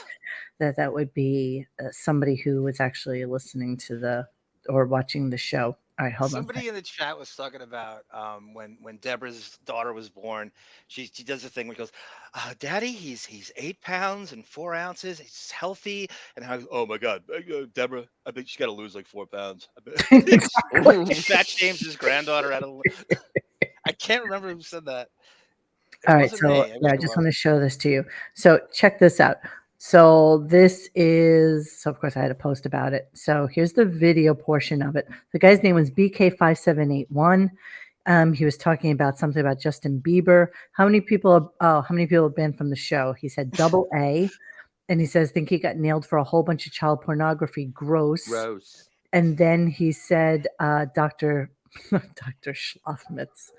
that would be somebody who was actually listening to or watching the show. All right, hold on. Somebody in the chat was talking about when Deborah's daughter was born. She does the thing where he goes, "Daddy, he's 8 pounds and 4 ounces. He's healthy." And how, oh my God, Deborah, I think she's got to lose like 4 pounds. Fat James's granddaughter out of. I can't remember who said that. All right, so I just want to show this to you. So check this out. So this is, so of course I had a post about it. So here's the video portion of it. The guy's name was BK5781. He was talking about something about Justin Bieber. How many people have been from the show? He said AA. And he says, think he got nailed for a whole bunch of child pornography. Gross. And then he said, Dr. Schlafmitz,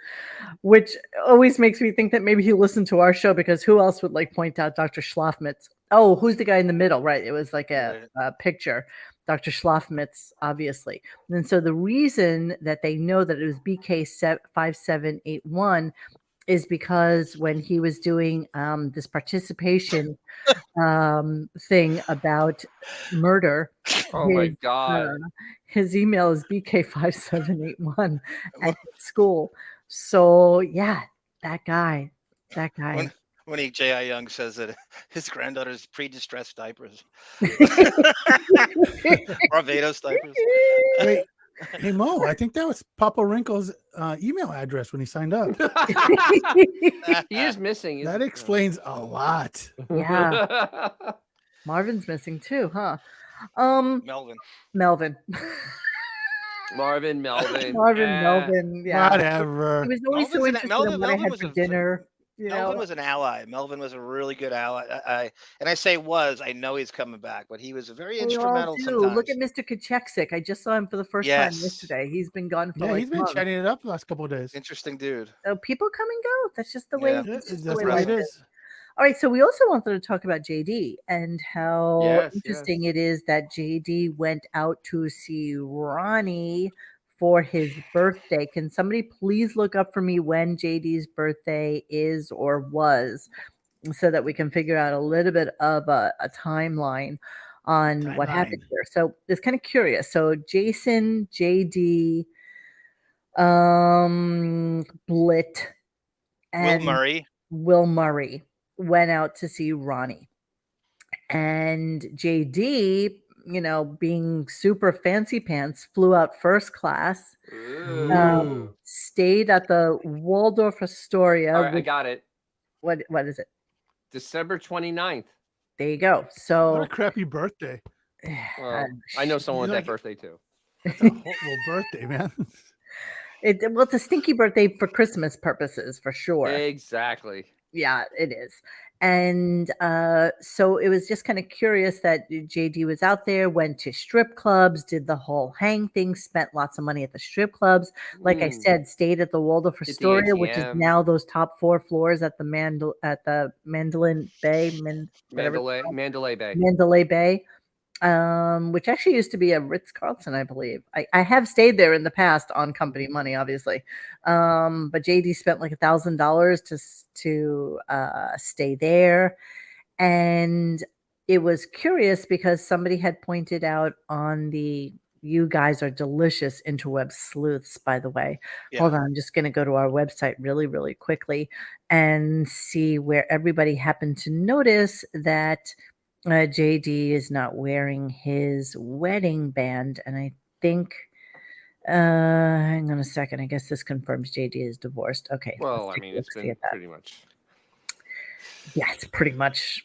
which always makes me think that maybe he listened to our show, because who else would like point out Dr. Schlafmitz? Oh, who's the guy in the middle? Right. It was like a picture. Dr. Schlafmitz, obviously. And so the reason that they know that it was BK5781 is because when he was doing this participation thing about murder. Oh my God. His email is BK5781 at school. So yeah, that guy. When J.I. Young says that his granddaughter's pre-distressed diapers. Barbados diapers. Wait, hey Mo, I think that was Papa Wrinkle's email address when he signed up. He is missing. That explains a lot. Yeah. Marvin's missing too, huh? Melvin. Melvin. Yeah. Whatever. He was always so interested in what I had for dinner. Melvin was an ally. Melvin was a really good ally. I say I know he's coming back, but he was very instrumental sometimes. Look at Mr. Kacheksik. I just saw him for the first time yesterday. He's been gone for he's been chatting it up the last couple of days. Interesting dude. So people come and go. That's just the way. That's the way it is. All right, so we also wanted to talk about JD and how interesting it is that JD went out to see Ronnie for his birthday. Can somebody please look up for me when JD's birthday is or was, so that we can figure out a little bit of a timeline on what happened here. So it's kind of curious. So Jason, JD, Blitt, and Will Murray went out to see Ronnie. And JD being super fancy pants, flew out first class, stayed at the Waldorf Astoria. All right, I got it. What is it? December 29th. There you go. What So a crappy birthday. Well, I know someone with that birthday too. That's a horrible birthday, man. It's a stinky birthday for Christmas purposes, for sure. Exactly. Yeah, it is. And so it was just kind of curious that JD was out there, went to strip clubs, did the whole hang thing, spent lots of money at the strip clubs. Like I said, stayed at the Waldorf Astoria, which is now those top 4 floors at the Mandalay Bay, Mandalay Bay. Mandalay Bay. Which actually used to be a Ritz-Carlton, I believe. I have stayed there in the past on company money, obviously. But JD spent like $1,000 to stay there. And it was curious because somebody had pointed out on you guys are delicious interweb sleuths, by the way. Yeah. Hold on, I'm just going to go to our website really, really quickly and see where everybody happened to notice that JD is not wearing his wedding band, and I think hang on a second. I guess this confirms JD is divorced. Okay. Well, I mean, it's been pretty much. Yeah, it's pretty much.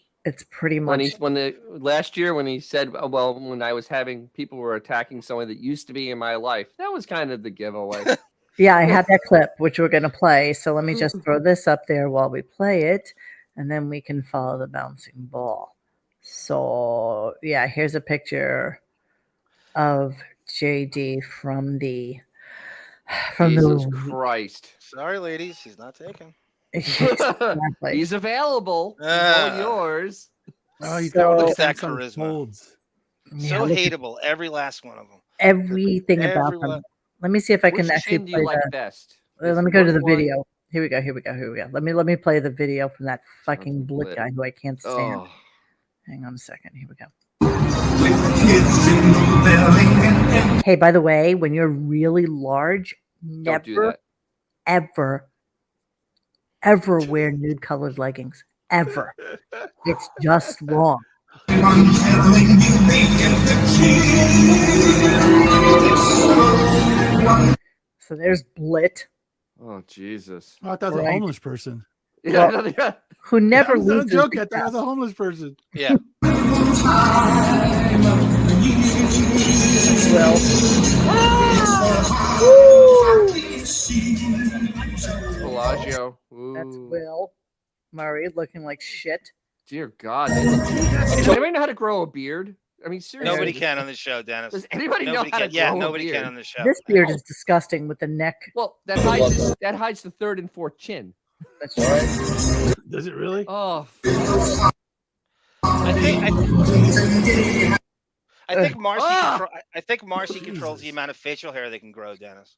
Last year when he said, well, when I was having people were attacking someone that used to be in my life, that was kind of the giveaway. Yeah, I have that clip which we're gonna play. So let me just throw this up there while we play it, and then we can follow the bouncing ball. So yeah, here's a picture of JD from Jesus Christ. Sorry, ladies, he's not taken. Exactly. He's available. He's all yours. Oh, you look at that charisma. Folds. So hateable, every last one of them. Everything about them. Let me see if I can actually play best? Let me go to the video. Here we go. Let me play the video from that fucking Blit guy who I can't stand. Oh. Hang on a second. Here we go. Hey, by the way, when you're really large, never, ever wear nude colored leggings. Ever. It's just wrong. So there's Blit. Oh, Jesus. Oh, I thought it was a homeless person. Yeah. Who never loses. loses. Joke. I thought it was a homeless person. Yeah. Bellagio. That's Will Murray looking like shit. Dear God. Does anybody know how to grow a beard? I mean, seriously. Nobody can on the show, Dennis. Does anybody know how to grow a nobody beard? can on the show. This beard is disgusting with the neck. Well, that hides the third and fourth chin. That's right. Does it really? Oh. I think Marcy. I think Marcy controls the amount of facial hair they can grow, Dennis.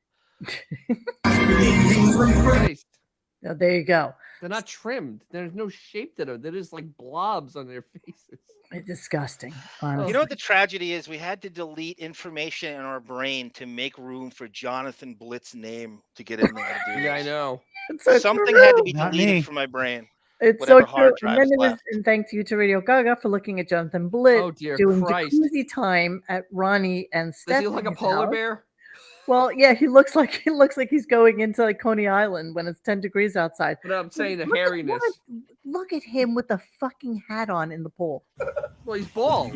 Oh, there you go. They're not trimmed. There's no shape to them. They're just like blobs on their faces. It's disgusting. Honestly. You know what the tragedy is? We had to delete information in our brain to make room for Jonathan Blitz's name to get in there. Yeah, I know. Something had to be deleted from my brain. It's so true. And thanks you to Radio Gaga for looking at Jonathan Blitz doing jacuzzi time at Ronnie and Steph. Does he look like a polar bear? Well, yeah, he looks like he's going into like Coney Island when it's 10 degrees outside. But I'm saying the hairiness. Look at him with the fucking hat on in the pool. Well, he's bald.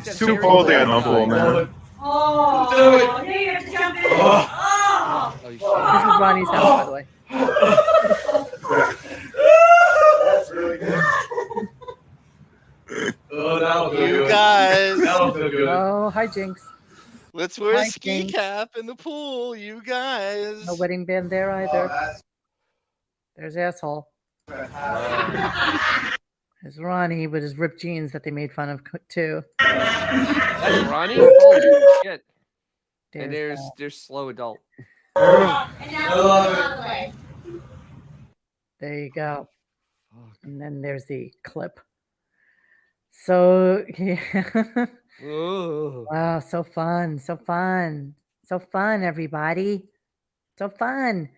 He's too cold in the pool, man. Oh, do it. Now you have to jump in. Oh. This is Ronnie's house, by the way. That's really good. Oh, that'll feel you good. guys. That'll feel good. Oh, hi, Jinx. Let's wear a ski cap in the pool, you guys. No wedding band there either. There's asshole. There's Ronnie with his ripped jeans that they made fun of too. That's Ronnie? Holy shit. And there's slow adult. There you go. And then there's the clip. So yeah. Wow, so fun, everybody. So fun.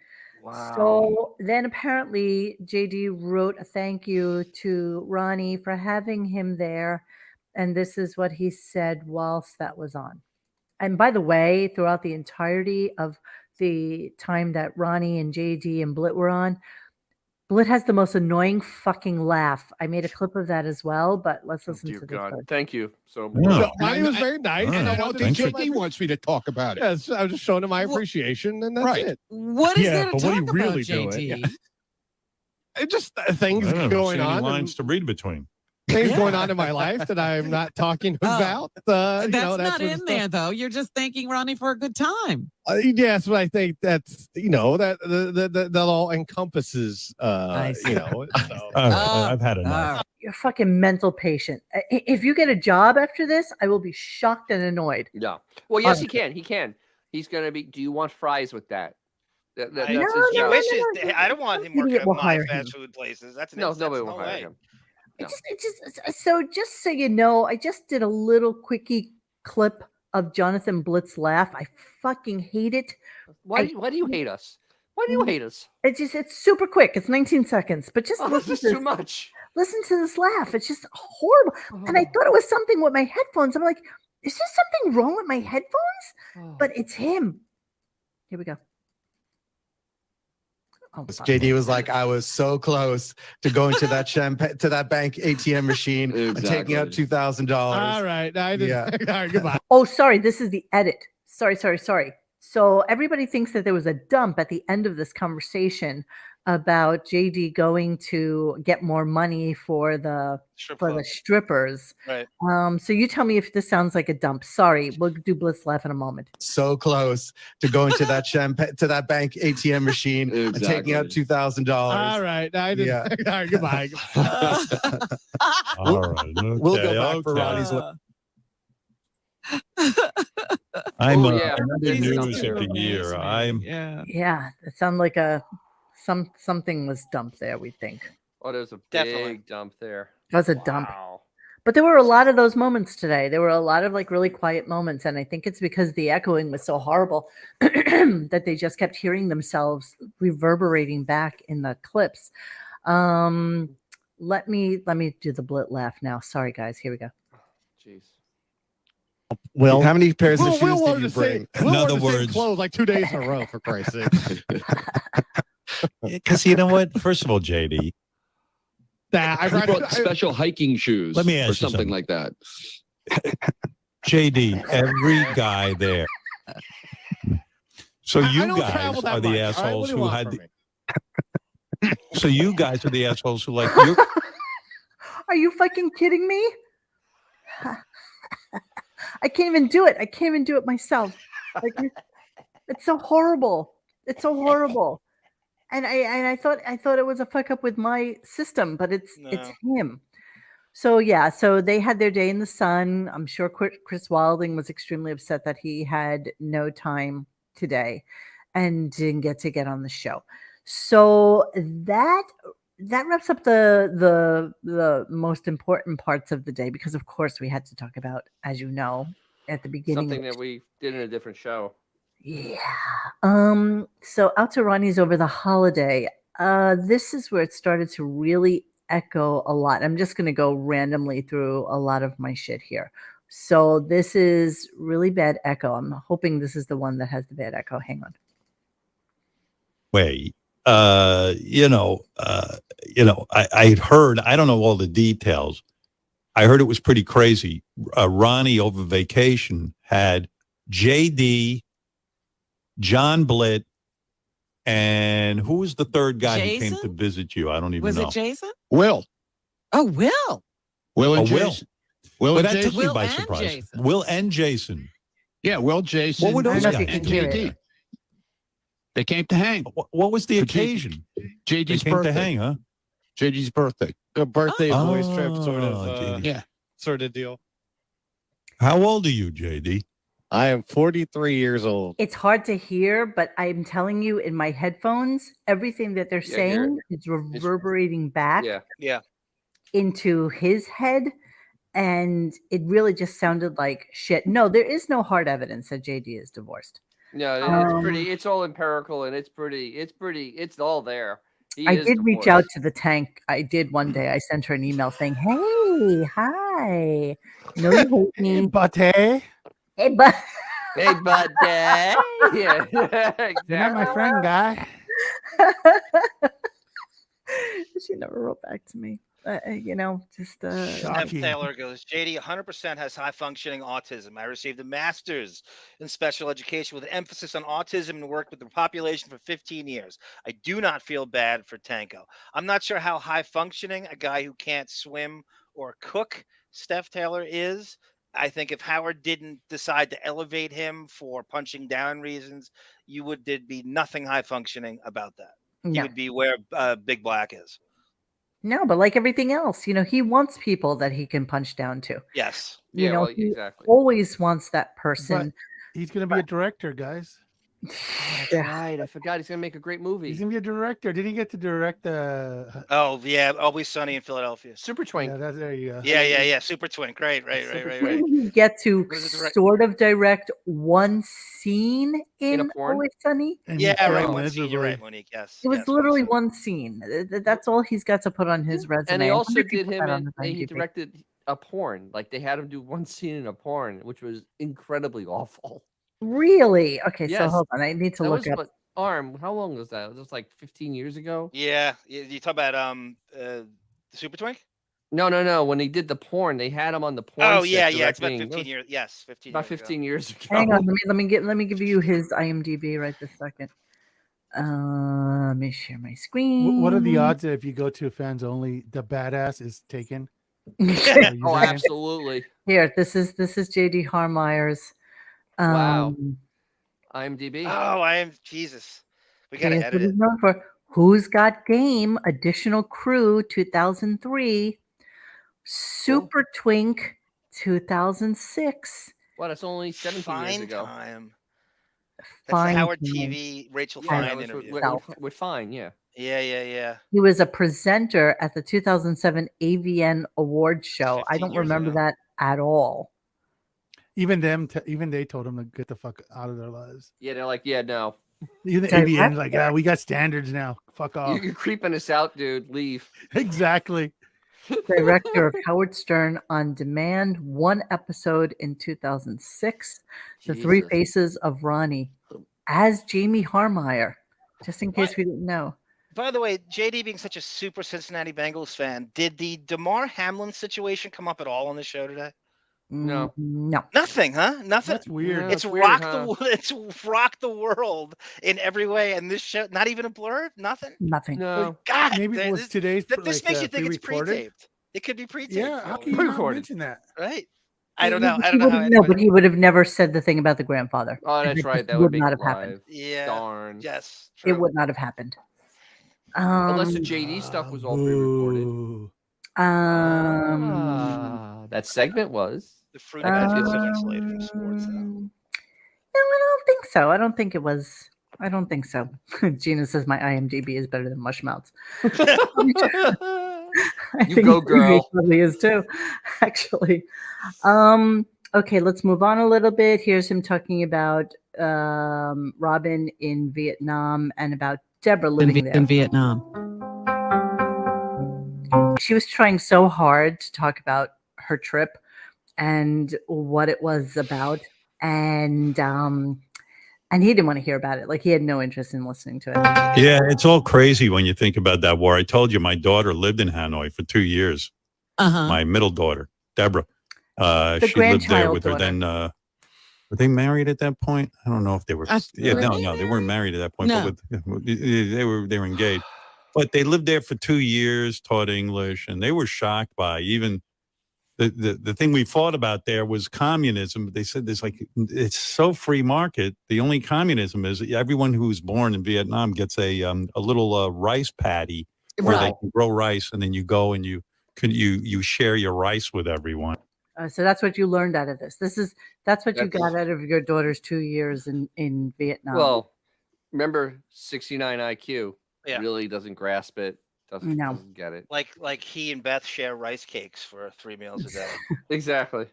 Wow. So then apparently JD wrote a thank you to Ronnie for having him there And this is what he said whilst that was on. And by the way, throughout the entirety of the time that Ronnie and JD and Blit were on, Blit has the most annoying fucking laugh. I made a clip of that as well, but let's listen to this. Thank you so Yeah. much. No, Ronnie was very nice. Right. And I don't think JD JD wants me to talk about it. Yes, I was just showing him my appreciation, and that's Right. it. What is Yeah, there to but talk what are you about, really JD? doing? It's just things I don't going see any on. lines to read between. Things going on in my life that I'm not talking about. That's that's not in what- there, though. You're just thanking Ronnie for a good time. Yes, but I think that's that all encompasses. So. I've had enough. You're a fucking mental patient. If you get a job after this, I will be shocked and annoyed. Yeah. Well, yes, he can. He can. He's gonna be. Do you want fries with that? That's his He job. wishes. I don't want him working at We'll my hire fast him. food places. That's Nobody will no hire way. him. It just so you know, I just did a little quickie clip of Jonathan Blitz's laugh. I fucking hate it. Why do you hate us? Why do you hate us? It's super quick. It's 19 seconds, but just This is too much. Listen to this laugh. It's just horrible. And I thought it was something with my headphones. I'm like, is there something wrong with my headphones? But it's him. Here we go. JD was like, I was so close to going to that bank ATM machine and taking out $2,000. All right. All right, goodbye. Oh, sorry. This is the edit. Sorry. So everybody thinks that there was a dump at the end of this conversation about JD going to get more money for the strippers. Right. So you tell me if this sounds like a dump. Sorry, we'll do Blitz laugh in a moment. So close to going to that bank ATM machine and taking out $2,000. All right. All right, goodbye. All right. We'll go back for Ronnie's one. I'm yeah. another news of the year. Yeah, it sounded like something was dumped there, we think. Oh, there's a Definitely. big dump there. It was a dump. Wow. But there were a lot of those moments today. There were a lot of like really quiet moments. And I think it's because the echoing was so horrible that they just kept hearing themselves reverberating back in the clips. Let me do the Blit laugh now. Sorry, guys. Here we go. Jeez. Will, how many pairs of Will shoes wore did you the bring? same- Will wore the same clothes like 2 days in a row, for Christ's sake. Because you know what? First of all, JD, I brought special hiking shoes. Let me ask or you something something. like that. JD, every guy there. So I you don't guys travel that are the much, all right? What assholes do you who want had from the. me? So you guys are the assholes who like you. Are you fucking kidding me? I can't even do it. I can't even do it myself. Like, it's so horrible. It's so horrible. And I thought it was a fuck up with my system, but it's him. So yeah, so they had their day in the sun. I'm sure Chris Wilding was extremely upset that he had no time today and didn't get on the show. So that wraps up the most important parts of the day, because of course we had to talk about, as you know, at the beginning Something that we did in a different show. Yeah. So out to Ronnie's over the holiday. This is where it started to really echo a lot. I'm just going to go randomly through a lot of my shit here. So this is really bad echo. I'm hoping this is the one that has the bad echo. Hang on. Wait. I heard, I don't know all the details. I heard it was pretty crazy. Ronnie over vacation had JD, John Blitt, and who was the third guy who came to visit you? I don't even know. Was it Jason? Will. Oh, Will. Will and Oh, Will. Jason. Will Well, and that Jason. took me by surprise. Will and Jason. Yeah, Will, Jason, What were those and guys? JD. They came to hang. What was the occasion? JD's They came birthday. to hang, huh? JD's birthday. A birthday Oh. boys trip JD. sort of deal. How old are you, JD? I am 43 years old. It's hard to hear, but I'm telling you, in my headphones, everything that they're Yeah, you're- saying is reverberating back Yeah. into his head. And it really just sounded like shit. No, there is no hard evidence that JD is divorced. No, it's pretty. It's all empirical, and it's all there. I did reach out to the tank. I did one day. I sent her an email saying, "Hey, hi. No, you hate me, But hey, but Hey, bud, yeah, exactly. You're not my friend, guy. She never wrote back to me. Just Steph Taylor goes, JD 100% has high functioning autism. I received a master's in special education with an emphasis on autism and worked with the population for 15 years. I do not feel bad for Tanko. I'm not sure how high functioning a guy who can't swim or cook Steph Taylor is. I think if Howard didn't decide to elevate him for punching down reasons, there'd be nothing high functioning about that. He No. would be where Big Black is. No, but like everything else, he wants people that he can punch down to. Yes. He exactly. always wants that person. But he's going to be a director, guys. That's right. I forgot. He's going to make a great movie. He's going to be a director. Didn't he get to direct the... Oh, yeah. Always Sunny in Philadelphia. Super Twink. Yeah, there you go. Yeah. Super Twink. Right. Didn't he get to sort of direct one scene in Always Sunny? Yeah, right. One scene. You're right, Monique. Yes. It was literally one scene. That's all he's got to put on his resume. And they also did him and he directed a porn. Like they had him do one scene in a porn, which was incredibly awful. Really? Okay, Yes. so hold on. I need to look up. Arm, how long was that? Was this like 15 years ago? Yeah. You talk about the Super Twink? No. When he did the porn, they had him on the porn. Oh, set yeah. It's about directing. 15 years. Yes, 15 About years 15 years ago. Hang on, let me give you his IMDb right this second. Let me share my screen. What are the odds that if you go to fans only, the badass is taken? Oh, absolutely. Here, this is JD Harmeyer's. Wow. IMDb. Oh, Jesus. We gotta edit it. Known for Who's Got Game? Additional Crew 2003, Super Twink 2006. Well, that's only 17 years ago. Time. That's Fine the Howard Time. TV Rachel Yeah, Fine interview. With Fine, yeah. Yeah. He was a presenter at the 2007 AVN Awards show. I don't remember that at all. Even they told him to get the fuck out of their lives. Yeah, they're like, yeah, no. Even AVN's like, we got standards now. Fuck off. You're creeping us out, dude. Leave. Exactly. Director of Howard Stern On Demand, one episode in 2006. The Three Faces of Ronnie as Jamie Harmeyer, just in case we didn't know. By the way, JD being such a super Cincinnati Bengals fan, did the DeMar Hamlin situation come up at all on the show today? No. Nothing, huh? Nothing. That's weird. It's rocked the world in every way, and this show, not even a blur, nothing. No. God, maybe it was today's. This makes you think it's pre-recorded? pre-taped. It could be pre-taped. Yeah, how can you not mention that? Right. I don't know. No, but he would have never said the thing about the grandfather. Oh, that's right. That would would not have happened. Yeah. Darn. Yes. It would not have happened. Unless the JD stuff was all pre-recorded. That segment was. The fruit that is insulated from sports. No, I don't think so. I don't think it was. I don't think so. Gina says my IMDb is better than Mushmouth's. You go, girl. Probably is too, actually. Okay, let's move on a little bit. Here's him talking about Robin in Vietnam and about Deborah living there. In Vietnam. She was trying so hard to talk about her trip and what it was about, and he didn't want to hear about it. Like, he had no interest in listening to it. Yeah, it's all crazy when you think about that war. I told you my daughter lived in Hanoi for 2 years. My middle daughter, Deborah. She lived there with her. Then were they married at that point? I don't know if they were. No, they weren't married at that point. No. But they were engaged. But they lived there for 2 years, taught English, and they were shocked by even the thing we fought about there was communism. They said it's so free market. The only communism is everyone who's born in Vietnam gets a little rice paddy where they can grow rice, and then you go and you share your rice with everyone. So that's what you learned out of this. That's what you got out of your daughter's 2 years in Vietnam. Well, remember 69 IQ really doesn't grasp it. Doesn't get it. Like he and Beth share rice cakes for 3 meals a day. Exactly.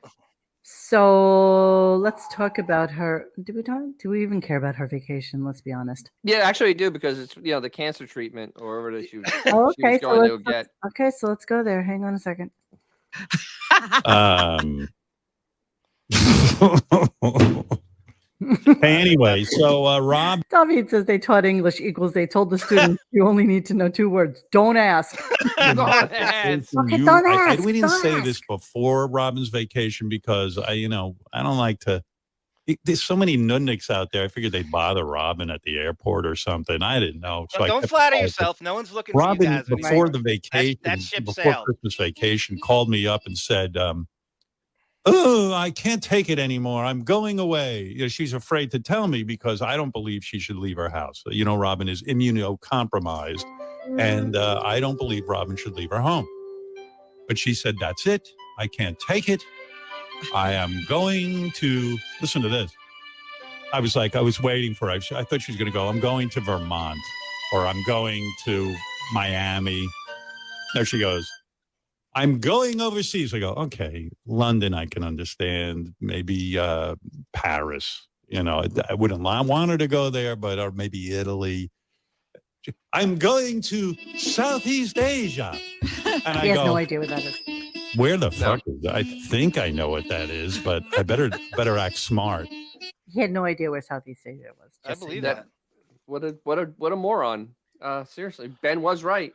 So let's talk about her. Do we even care about her vacation? Let's be honest. Yeah, actually, I do because it's the cancer treatment or whatever that she was, Oh, she was okay, going to get. okay, so let's go there. Hang on a second. Anyway, so Rob. David says they taught English equals they told the students you only need to know 2 words. Don't ask. Don't ask. Okay, don't ask. We didn't don't say ask. this before Robin's vacation because I don't like to. There's so many nudniks out there. I figured they'd bother Robin at the airport or something. I didn't know. So don't flatter yourself. No one's looking for you Robin, guys. before the vacation, that ship before sailed. Christmas vacation, called me up and said, "Oh, I can't take it anymore. I'm going away." She's afraid to tell me because I don't believe she should leave her house. Robin is immunocompromised, and I don't believe Robin should leave her home. But she said, "That's it. I can't take it. I am going to," listen to this. I was waiting for her. I thought she was going to go, "I'm going to Vermont," or "I'm going to Miami." There she goes, "I'm going overseas." I go, okay, London, I can understand. Maybe Paris. I wouldn't want her to go there, or maybe Italy. "I'm going to Southeast Asia." And He has no idea what that is. Where the fuck is that? I think I know what that is, but I better act smart. He had no idea where Southeast Asia was. I believe that. What a moron. Seriously, Ben was right.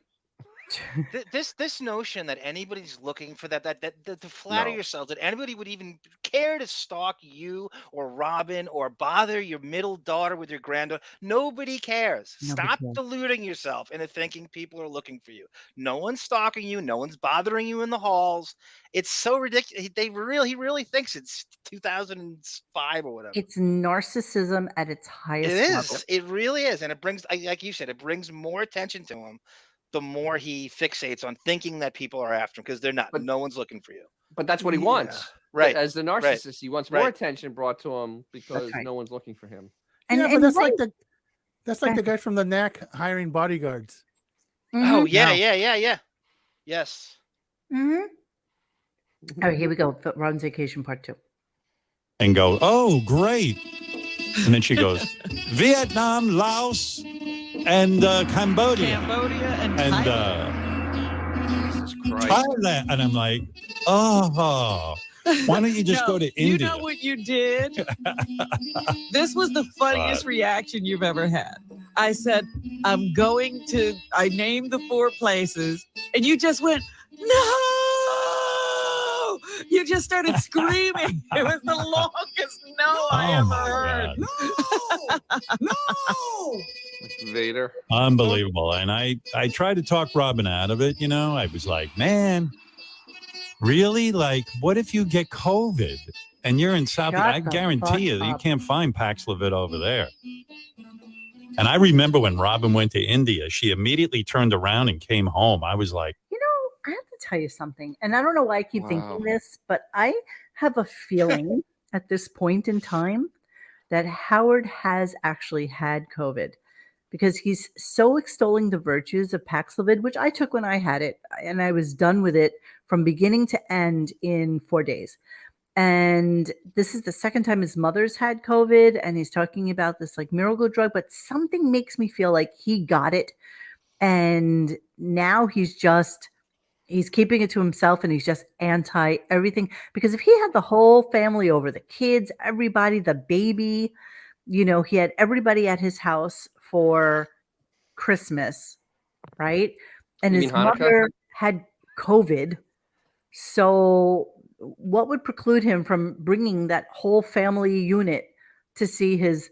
This notion that anybody's looking for that to flatter yourself, that anybody would even care to stalk you or Robin or bother your middle daughter with your granddaughter. Nobody cares. Stop deluding yourself into thinking people are looking for you. No one's stalking you. No one's bothering you in the halls. It's so ridiculous. He really thinks it's 2005 or whatever. It's narcissism at its highest level. It really is. And it brings, like you said, it brings more attention to him the more he fixates on thinking that people are after him, because they're not. No one's looking for you. But that's what he wants. Right. As the narcissist, he wants more attention brought to him because no one's looking for him. And that's like the guy from the Knack hiring bodyguards. Mm-hmm. Oh yeah. Yes. Mm-hmm. All right, here we go. Ron's vacation part 2. And go, "Oh, great." And then she goes, "Vietnam, Laos, and Cambodia. And Jesus Christ. Thailand." And I'm like, "Oh, why don't you just go to India?" You know what you did? This was the funniest reaction you've ever had. I said, I named the 4 places, and you just went, "No!" You just started screaming. It was the longest no I ever heard. No! Vader. Unbelievable. And I tried to talk Robin out of it. I was like, man, really? Like, what if you get COVID and you're in South? I guarantee you can't find Paxlovid over there. And I remember when Robin went to India, she immediately turned around and came home. I was like, I have to tell you something, and I don't know why I keep thinking this, but I have a feeling at this point in time that Howard has actually had COVID, because he's so extolling the virtues of Paxlovid, which I took when I had it, and I was done with it from beginning to end in 4 days. And this is the second time his mother's had COVID, and he's talking about this like miracle drug, but something makes me feel like he got it, and now he's keeping it to himself, and he's just anti everything. Because if he had the whole family over, the kids, everybody, the baby, he had everybody at his house for Christmas, right? And his mother had COVID. So what would preclude him from bringing that whole family unit to see his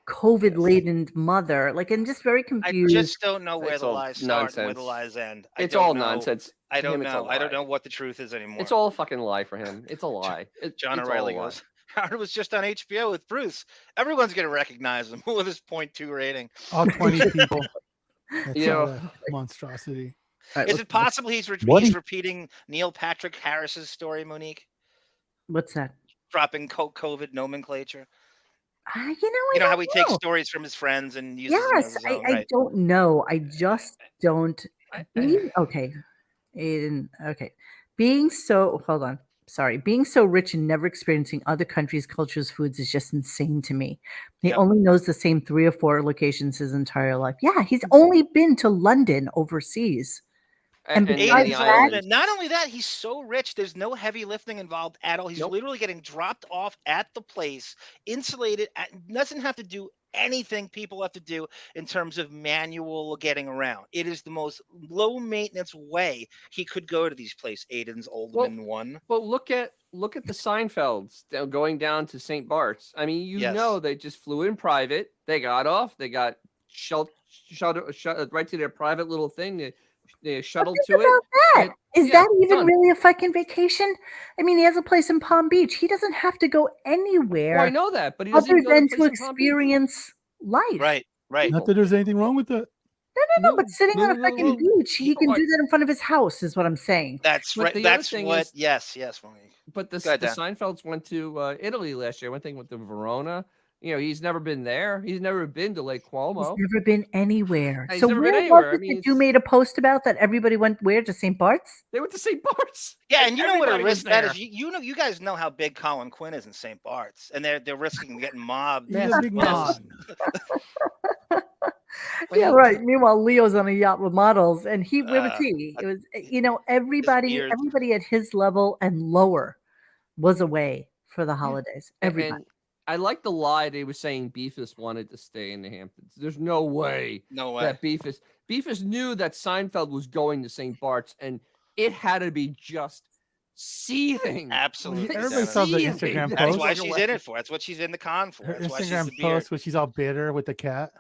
COVID-laden mother? Like, I'm just very confused. I just don't know where the lies start and where the lies end. It's all nonsense. I don't know. I don't know what the truth is anymore. It's all a fucking lie for him. It's a lie. John O'Reilly goes, Howard was just on HBO with Bruce. Everyone's going to recognize him with his 0.2 rating. All 20 people. That's a monstrosity. Is it possible he's repeating Neil Patrick Harris's story, Monique? What's that? Dropping COVID nomenclature. I know how he takes stories from his friends and uses them as his own, I don't know. I just don't. Okay. Aiden, okay. Being so, hold on. being so rich and never experiencing other countries' cultures, foods is just insane to me. He Yep. only knows the same 3 or 4 locations his entire life. Yeah, he's only been to London overseas. And And besides the that, islands. Not only that, he's so rich. There's no heavy lifting involved at all. He's Nope. literally getting dropped off at the place, insulated. Doesn't have to do anything people have to do in terms of manual getting around. It is the most low maintenance way he could go to these places. Aiden's Oldman one. Well, look at the Seinfelds going down to St. Bart's. I mean, Yes. they just flew in private. They got off. They got shut right to their private little thing. They shuttled to it. about that. Is yeah, that even done. really a fucking vacation? I mean, he has a place in Palm Beach. He doesn't have to go anywhere. Well, I know that, but he doesn't other go to than place to in Palm Beach. experience life. Right. Not that there's anything wrong with that. No, but sitting on a fucking beach, he can Sure. do that in front of his house, is what I'm saying. That's But right. the other That's thing what. is- Yes, Monique. But the Go ahead, Dan. Seinfelds went to Italy last year. One thing with the Verona. He's never been there. He's never been to Lake Cuomo. He's never been anywhere. He's So never where been was anywhere. I it mean, that you made a post about that everybody went where to St. Bart's? They went to St. Bart's. Yeah, and you know what a Everybody was risk that there. is. You guys know how big Colin Quinn is in St. Bart's, and they're risking getting mobbed. He's a big man. Yeah, right. Meanwhile, Leo's on a yacht with models, and where was Uh, he? It was, everybody at his level and lower was away for the holidays. Everybody. And I like the lie they were saying Beefus wanted to stay in the Hamptons. There's no way. No way. That Beefus knew that Seinfeld was going to St. Bart's, and it had to be just seething. Absolutely. Everybody saw the Dennis. Instagram That's post. why she's in it for. That's what she's in the con for. Her That's why she's Instagram the beard. post where she's all bitter with the cat.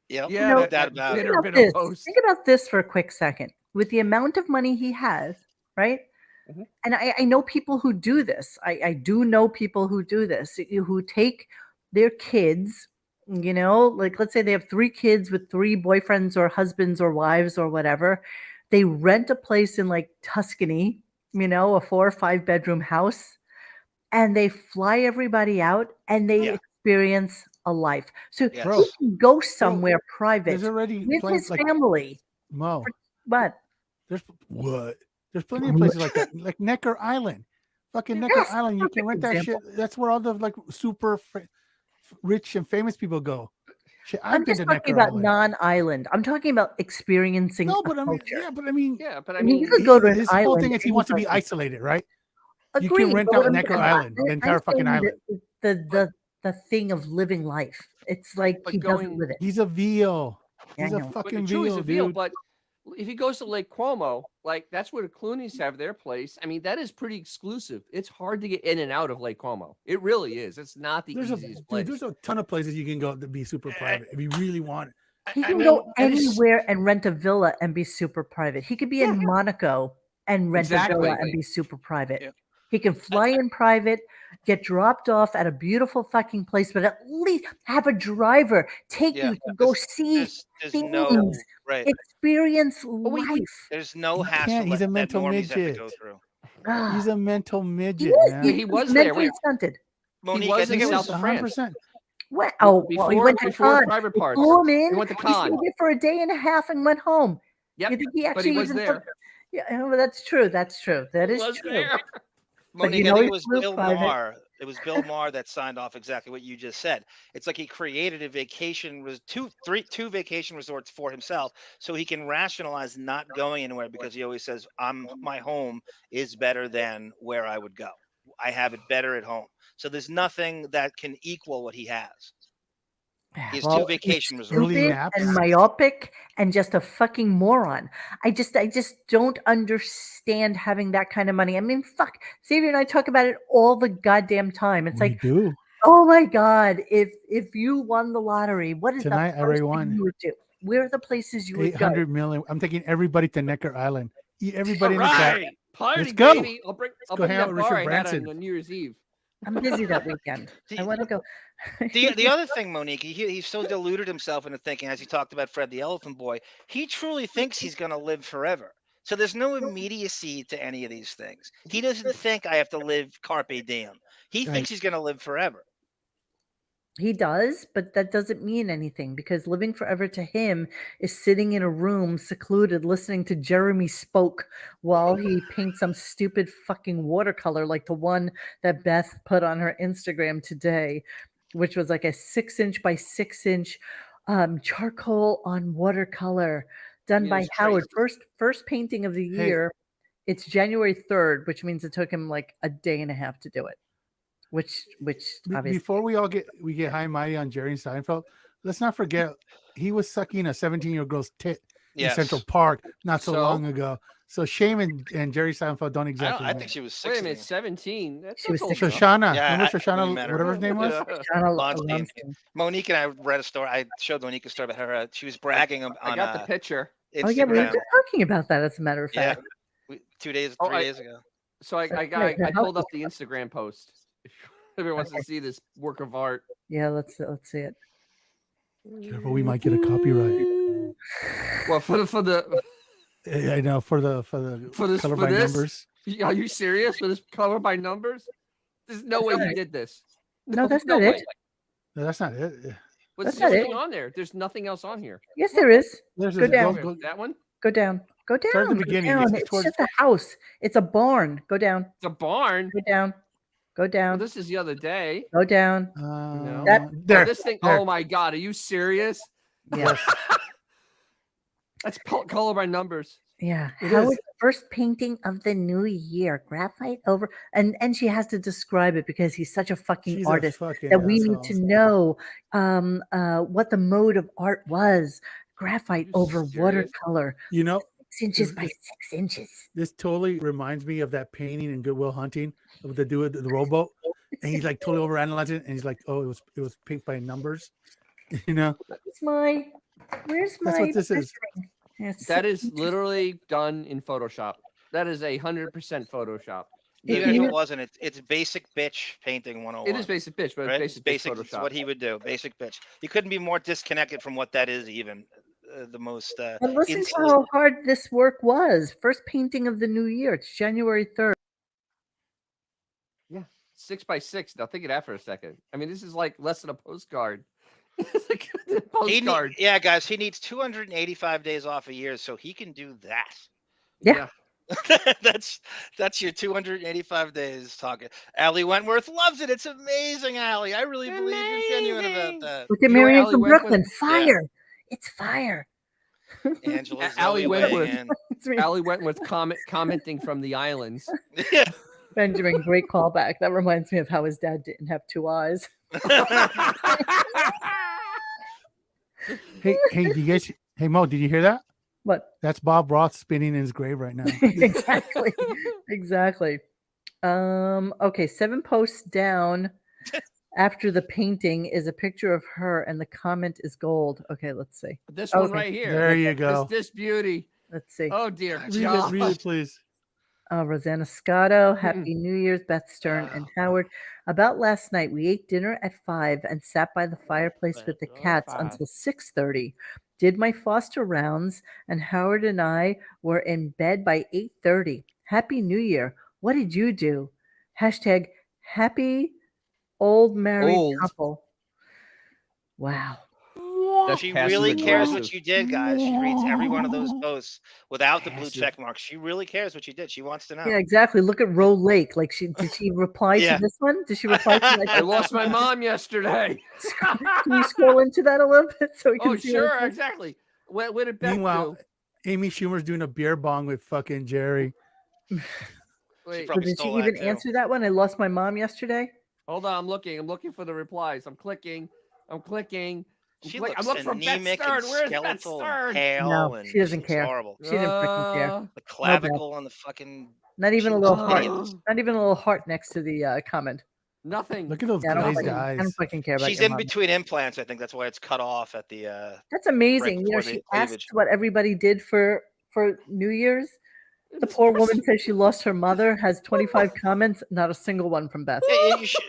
Yep. Yeah, no that- doubt that about it. Think about this. Think about this for a quick second. With the amount of money he has, right? Mhm. And I know people who do this. I do know people who do this, who take their kids, like let's say they have 3 kids with 3 boyfriends or husbands or wives or whatever. They rent a place in like Tuscany, a 4 or 5 bedroom house, and they fly everybody out and they experience a life. So Yes. Bro. he can go somewhere private There's already with plenty- his like- family. Mo. What? There's plenty of places like that, like Necker Island, fucking Necker Yes, Island. You can perfect rent that example. shit. That's where all the like super rich and famous people go. Shit, I've I'm been just to talking Necker about Island. non-island. I'm talking about experiencing No, a but I mean, culture. yeah, but I mean, Yeah, but I mean, you could go to an his whole island thing is he wants to be anytime. isolated, right? You Agreed, can rent but what out I'm Necker saying- Island, the entire I'm fucking saying island. The thing of living life. It's like But he doesn't going- live it. He's a veal. Yeah, He's I a know. fucking True, he's veal, a veal, dude. but if he goes to Lake Cuomo, like that's where the Clooney's have their place. I mean, that is pretty exclusive. It's hard to get in and out of Lake Cuomo. It really is. It's not the easiest place. There's a ton of places you can go to be super private if you really want it. He I can mean, go and it's- anywhere and rent a villa and be super private. He could be in Monaco and rent a villa Exactly. and be super private. Yeah. He can fly in private, get dropped off at a beautiful fucking place, but at least have a driver take Yeah. you to go see There's things, no right. experience life. There's no He hassle can't. He's a that mental normies have to go midget. through. He's a mental He midget, is. man. He was He's there. mentally Wait. stunted. Monique, was I think in it was South of France. 100%. What? Oh, well, he Before- went to before Cannes. private They parts. flew him in. He went to He stayed Cannes. there for a day and a half and went home. Yep, You think he but actually he was even there. Yeah, well, that's true. That's true. That He is was true. there. But Monique, you I know think he it was flew Bill private. Maher. It was Bill Maher that signed off exactly what you just said. It's like he created a two vacation resorts for himself, so he can rationalize not going anywhere because he always says, my home is better than where I would go. I have it better at home. So there's nothing that can equal what he has. He has Well, 2 vacation he's resorts. stupid and myopic and just a fucking moron. I just don't understand having that kind of money. I mean, fuck. Xavier and I talk about it all the goddamn time. It's like, do. oh my god, if you won the lottery, what is Tonight, I the already first won. thing you would do? Where are the places you would go? 800 million. I'm taking everybody to Necker Island. Eat everybody in the Right. chat. Party, Let's go. baby. I'll bring go hang out that with bar Richard I had Branson. on New Year's Eve. I'm busy that weekend. I want to go. The other thing, Monique, he's so deluded himself into thinking, as he talked about Fred the Elephant Boy, he truly thinks he's going to live forever. So there's no immediacy to any of these things. He doesn't think I have to live carpe diem. He thinks he's going to live forever. He does, but that doesn't mean anything because living forever to him is sitting in a room secluded listening to Jeremy Spoke while he paints some stupid fucking watercolor like the one that Beth put on her Instagram today, which was like a 6-inch by 6-inch charcoal on watercolor done Yeah, by it's Howard. crazy. First painting of the Hey. year. It's January 3rd, which means it took him like a day and a half to do it. Which obviously Before we get high and mighty on Jerry Seinfeld, let's not forget he was sucking a 17-year-old girl's tit in Central Park not so long ago. So Shane and Jerry Seinfeld don't exactly. I think she was 16. Wait a minute, 17. She was old 16. enough. Shoshana. Yeah, Remember we Shoshana, met her. whatever his name was? Shoshana Lonstein. Lonstein. Monique and I read a story. I showed Monique a story about her. She was bragging on I got the picture. Instagram. Oh yeah, we were just talking about that as a matter of Yeah, fact. 3 days ago. So I pulled up the Instagram post. If everyone wants to see this work of art. Yeah, let's see it. Careful, we might get a copyright. Well, for the I know for this color by numbers. Are you serious? For this color by numbers? There's no way you did this. No, that's not it. No, that's not it. What's That's not nothing it. on there? There's nothing else on here. Yes, there is. Go down. That one? Go down. Go down. Start at the Go beginning. down. It's It's towards- just a house. It's a barn. Go down. It's a barn. Go down. Go Well, down. this is the other day. Go down. No. That- there. This thing. there. Oh my God! Are you serious? Yeah. That's color by numbers. Yeah. It Howard's is. first painting of the new year. Graphite over and she has to describe it because he's such a fucking She's a artist fucking that we asshole. need to know what the mode of art was. Graphite over serious? watercolor. You know, 6 inches This- by 6 inches. this totally reminds me of that painting in Goodwill Hunting with the dude, the rowboat, and he's like totally overanalyzing it, and he's like, "Oh, it was paint by numbers," you know. Where's my That's what this is. It's That is literally done in Photoshop. That is 100% Photoshop. Even if it wasn't, it's basic bitch painting 101. It is basic bitch, but right? it's It's basic basic. It's Photoshop. what he would do. Basic bitch. You couldn't be more disconnected from what that is. Even the most. But listen to insolent- how hard this work was. First painting of the new year. It's January 3rd. Yeah, 6 by 6. Now think of that for a second. I mean, this is like less than a postcard. It's like a postcard. yeah, guys, he needs 285 days off a year, so he can do that. Yeah. that's your 285 days talking. Allie Wentworth loves it. It's amazing, Allie. I really believe you're genuine about that. Look at You know Marianne Allie from Wentworth- Brooklyn. Fire. It's fire. Angela Allie Zoe Wentworth. weighing in. It's me. Allie Wentworth commenting from the islands. Benjamin, great callback. That reminds me of how his dad didn't have two eyes. Hey, did you guys? Hey Mo, did you hear that? What? That's Bob Roth spinning in his grave right now. Exactly. Exactly. Okay, 7 posts down after the painting is a picture of her and the comment is gold. Okay, let's see. This one Okay. right here. There you go. This beauty. Let's see. Oh dear Read God. it, please. Rosanna Scotto, Happy New Year's, Beth Stern and Howard. About last night, we ate dinner at 5 and sat by the fireplace with the cats until 6:30. Did my foster rounds, and Howard and I were in bed by 8:30. Happy New Year. What did you do? Hashtag happy old married Old. couple. Wow. That's She passive really cares what aggressive. you did, guys. She reads every one of those posts without the blue Passive. check marks. She really cares what you did. She wants to know. Yeah, exactly. Look at Roe Lake. Like, did she reply Yeah. to this one? Did she reply to I lost my mom yesterday. Can you scroll into that a little bit so we can Oh, see? sure, what it exactly. What did Beth Meanwhile, do? Amy Schumer's doing a beer bong with fucking Jerry. Wait, says? probably Did she stole that, even too. answer that one? I lost my mom yesterday. hold on. I'm looking for the replies. I'm clicking. I'm She looking looks for Beth anemic Stern. and Where's Beth skeletal and Stern? pale. No, and she doesn't looks care. Horrible. She didn't freaking care. The clavicle on the fucking. Not even a she little looks heart. hideous. Not even a little heart next to the comment. Nothing. Look at those Yeah, I don't glazed fucking- I eyes. don't fucking care about She's your in mom. between implants. I think that's why it's cut off at the. That's amazing. You know, before the she cleavage. asked what everybody did for New Year's. The poor woman says she lost her mother. Has 25 comments. Not a single one from Beth. Yeah, you should,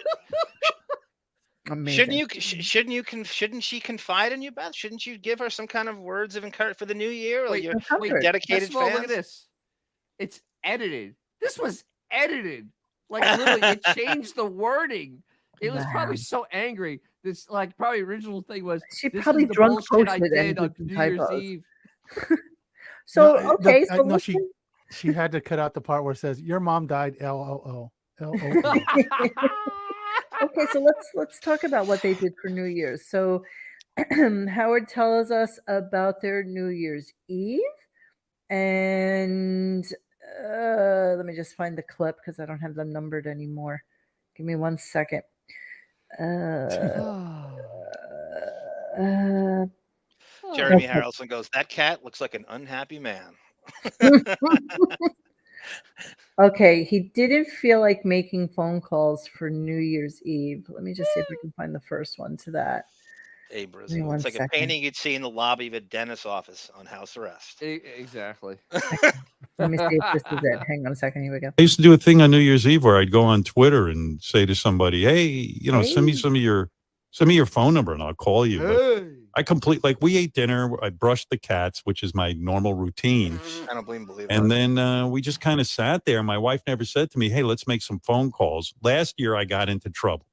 Amazing. shouldn't she confide in you, Beth? Shouldn't you give her some kind of words of encouragement for the new year? Like Wait, your Wait, dedicated First of all, fans. look at this. It's edited. This was edited. Like literally, it changed the wording. It was probably so angry. This like probably original thing was She this probably is the drunk bullshit I posted and did on did some New Year's typos. Eve. So No, okay, so no, listen. she had to cut out the part where it says your mom died. LOL. Okay, so let's talk about what they did for New Year's. So Howard tells us about their New Year's Eve, and let me just find the clip because I don't have them numbered anymore. Give me 1 second. Jeremy Harrelson goes, "That cat looks like an unhappy man." Okay, he didn't feel like making phone calls for New Year's Eve. Let me just see if we can find the first one to that. Abras. Give me 1 It's like second. a painting you'd see in the lobby of a dentist's office on house arrest. Exactly. Let me see if this is it. Hang on a second. Here we go. I used to do a thing on New Year's Eve where I'd go on Twitter and say to somebody, "Hey, send me some of your phone number and I'll call you." But we ate dinner. I brushed the cats, which is my normal routine. I don't believe that. And then we just kind of sat there. My wife never said to me, "Hey, let's make some phone calls." Last year, I got into trouble.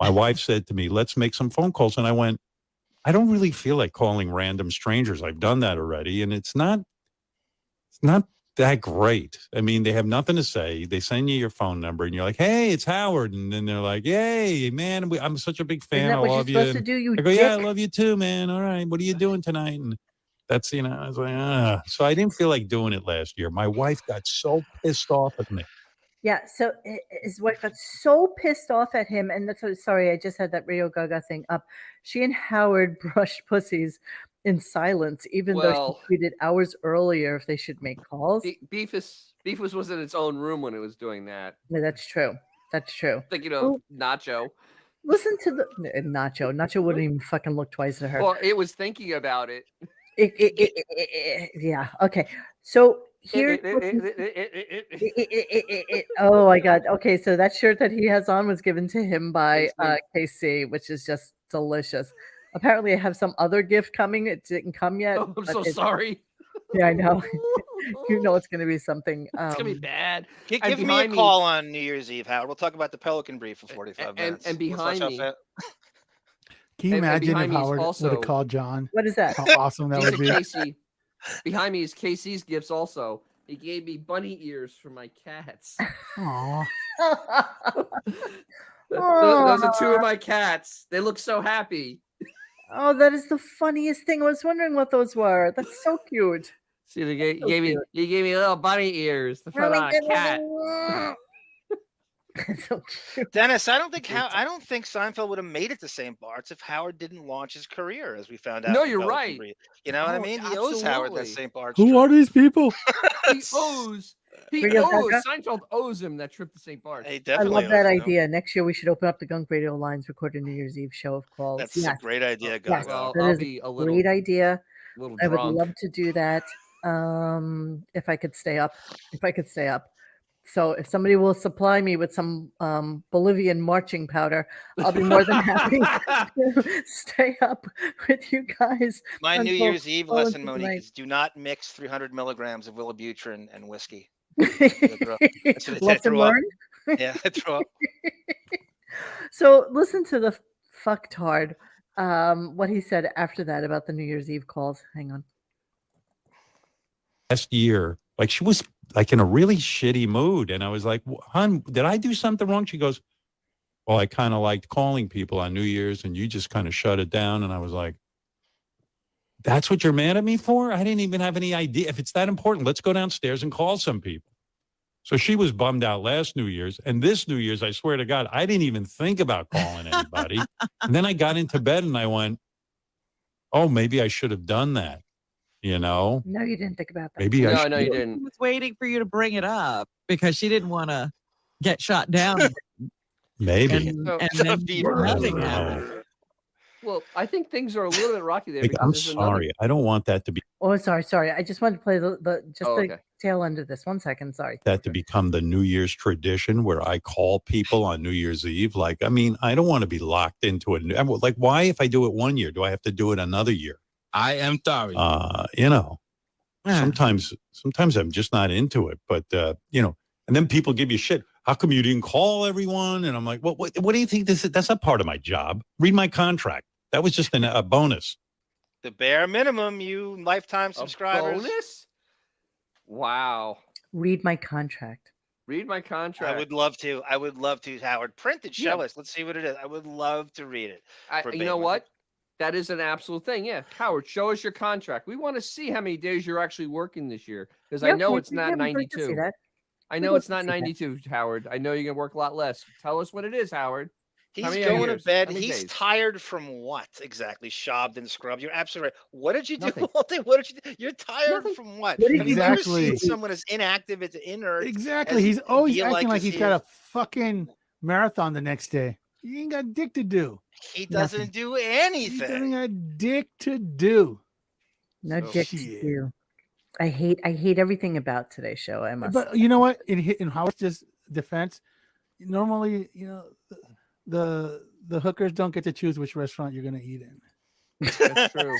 My wife said to me, "Let's make some phone calls." And I went, I don't really feel like calling random strangers. I've done that already. And it's not that great. I mean, they have nothing to say. They send you your phone number and you're like, "Hey, it's Howard." And then they're like, "Yay, man, I'm such a big fan. Isn't that I what love you're you." supposed to do, you I go, "Yeah, I dick? love you too, man. All right. What are you doing tonight?" And that's, I was like, So I didn't feel like doing it last year. My wife got so pissed off at me. Yeah, so his wife got so pissed off at him, and that's sorry, I just had that Radio Gaga thing up. She and Howard brushed pussies in silence, even though she tweeted hours earlier if they should make calls. Beefus was in its own room when it was doing that. Yeah, that's true. That's true. Thinking of Nacho. Listen to the Nacho. Nacho wouldn't even fucking look twice at her. Well, it was thinking about it. Yeah. Okay. So here. Oh my God. Okay. So that shirt that he has on was given to him by KC, which is just delicious. Apparently, I have some other gift coming. It didn't come yet. Oh, I'm so sorry. Yeah, I know. You know it's going to be something. It's going to be bad. Give me a call on New Year's Eve, Howard. We'll talk about the Pelican Brief for 45 minutes. And behind me. Can you imagine if Howard would have called John? What is that? How awesome that would be. Casey. Behind me is Casey's gifts also. He gave me bunny ears for my cats. Aww. Those are two of my cats. They look so happy. Oh, that is the funniest thing. I was wondering what those were. That's so cute. See, he gave me little bunny ears to put on a cat. So cute. Dennis, I don't think Seinfeld would have made it to St. Bart's if Howard didn't launch his career, as we found out. No, you're right. You know what I mean? He owes Howard that St. Bart's. Who are these people? He owes. Seinfeld owes him that trip to St. Bart's. I love that idea. Next year we should open up the Gunk Radio lines, record a New Year's Eve show of calls. That's a great idea, guys. Yes, that is a great idea. I would love to do that. If I could stay up. So if somebody will supply me with some Bolivian marching powder, I'll be more than happy to stay up with you guys. My New Year's Eve lesson, Monique, is do not mix 300 milligrams of Wellbutrin and whiskey. Lesson learned? Yeah, I throw up. So listen to the fucktard, what he said after that about the New Year's Eve calls. Hang on. Last year, like she was like in a really shitty mood. And I was like, "Hon, did I do something wrong?" She goes, "Well, I kind of liked calling people on New Year's and you just kind of shut it down." And I was like, "That's what you're mad at me for? I didn't even have any idea. If it's that important, let's go downstairs and call some people." So she was bummed out last New Year's. And this New Year's, I swear to God, I didn't even think about calling anybody. And then I got into bed and I went, "Oh, maybe I should have done that." No, you didn't think about that. Maybe I should. No, you didn't. I was waiting for you to bring it up because she didn't want to get shot down. Maybe. And then nothing happened. Well, I think things are a little bit rocky there. I'm sorry. I don't want that to be. Oh, sorry. I just wanted to play the tail end of this. 1 second. Sorry. That to become the New Year's tradition where I call people on New Year's Eve. Like, I mean, I don't want to be locked into it. Like, why, if I do it 1 year, do I have to do it another year? I am sorry. Sometimes I'm just not into it, but and then people give you shit. how come you didn't call everyone? And I'm like, what do you think this is? That's not part of my job. Read my contract. That was just a bonus. The bare minimum, you lifetime subscribers. Bonus? Wow. Read my contract. Read my contract. I would love to. Howard. Print it. Show us. Let's see what it is. I would love to read it. You know what? That is an absolute thing. Yeah. Howard, show us your contract. We want to see how many days you're actually working this year. Because I know it's not 92. I know it's not 92, Howard. I know you're going to work a lot less. Tell us what it is, Howard. He's going to bed. He's tired from what exactly? Shabbed and scrubbed. You're absolutely right. What did you do all day? What did you do? You're tired from what? Have you ever seen someone as inactive as inert? Exactly. He's always acting like he's got a fucking marathon the next day. He ain't got dick to do. He doesn't do anything. He doesn't got dick to do. No dick to do. I hate everything about today's show. I must. But you know what? In Howard's defense, normally, the hookers don't get to choose which restaurant you're going to eat in. That's true.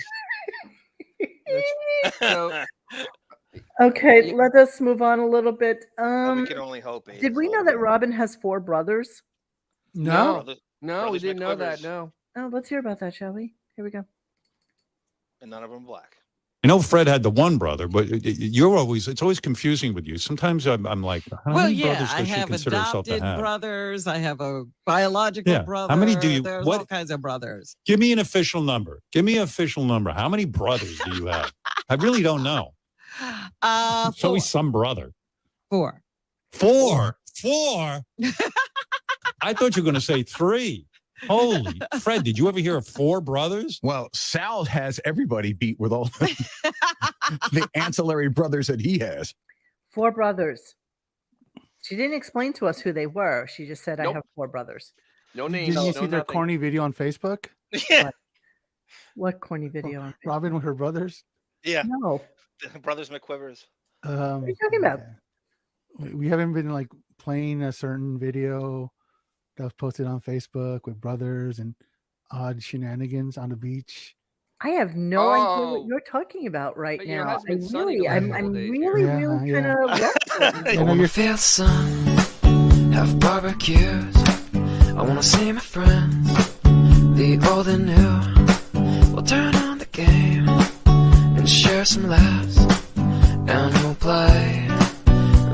Okay, let us move on a little bit. We can only hope. Did we know that Robin has 4 brothers? No, we didn't know that. No. Oh, let's hear about that, shall we? Here we go. And none of them black. I know Fred had the one brother, but it's always confusing with you. Sometimes I'm like, how many brothers does she consider herself to have? Brothers. I have a biological brother. How many do you? There's all kinds of brothers. Give me an official number. How many brothers do you have? I really don't know. It's always some brother. 4. 4. 4. I thought you were going to say 3. Holy Fred, did you ever hear of 4 brothers? Well, Sal has everybody beat with all the ancillary brothers that he has. 4 brothers. She didn't explain to us who they were. She just said, I have 4 brothers. No names. Did you see their corny video on Facebook? Yeah. What corny video on Facebook? Robin with her brothers? Yeah. No. Brothers McQuivers. What are you talking about? We haven't been playing a certain video that was posted on Facebook with brothers and odd shenanigans on the beach. I have no idea what you're talking about right now. I'm really kind of. I want to feel sun, have barbecues. I want to see my friends, the old and new. We'll turn on the game and share some laughs, and we'll play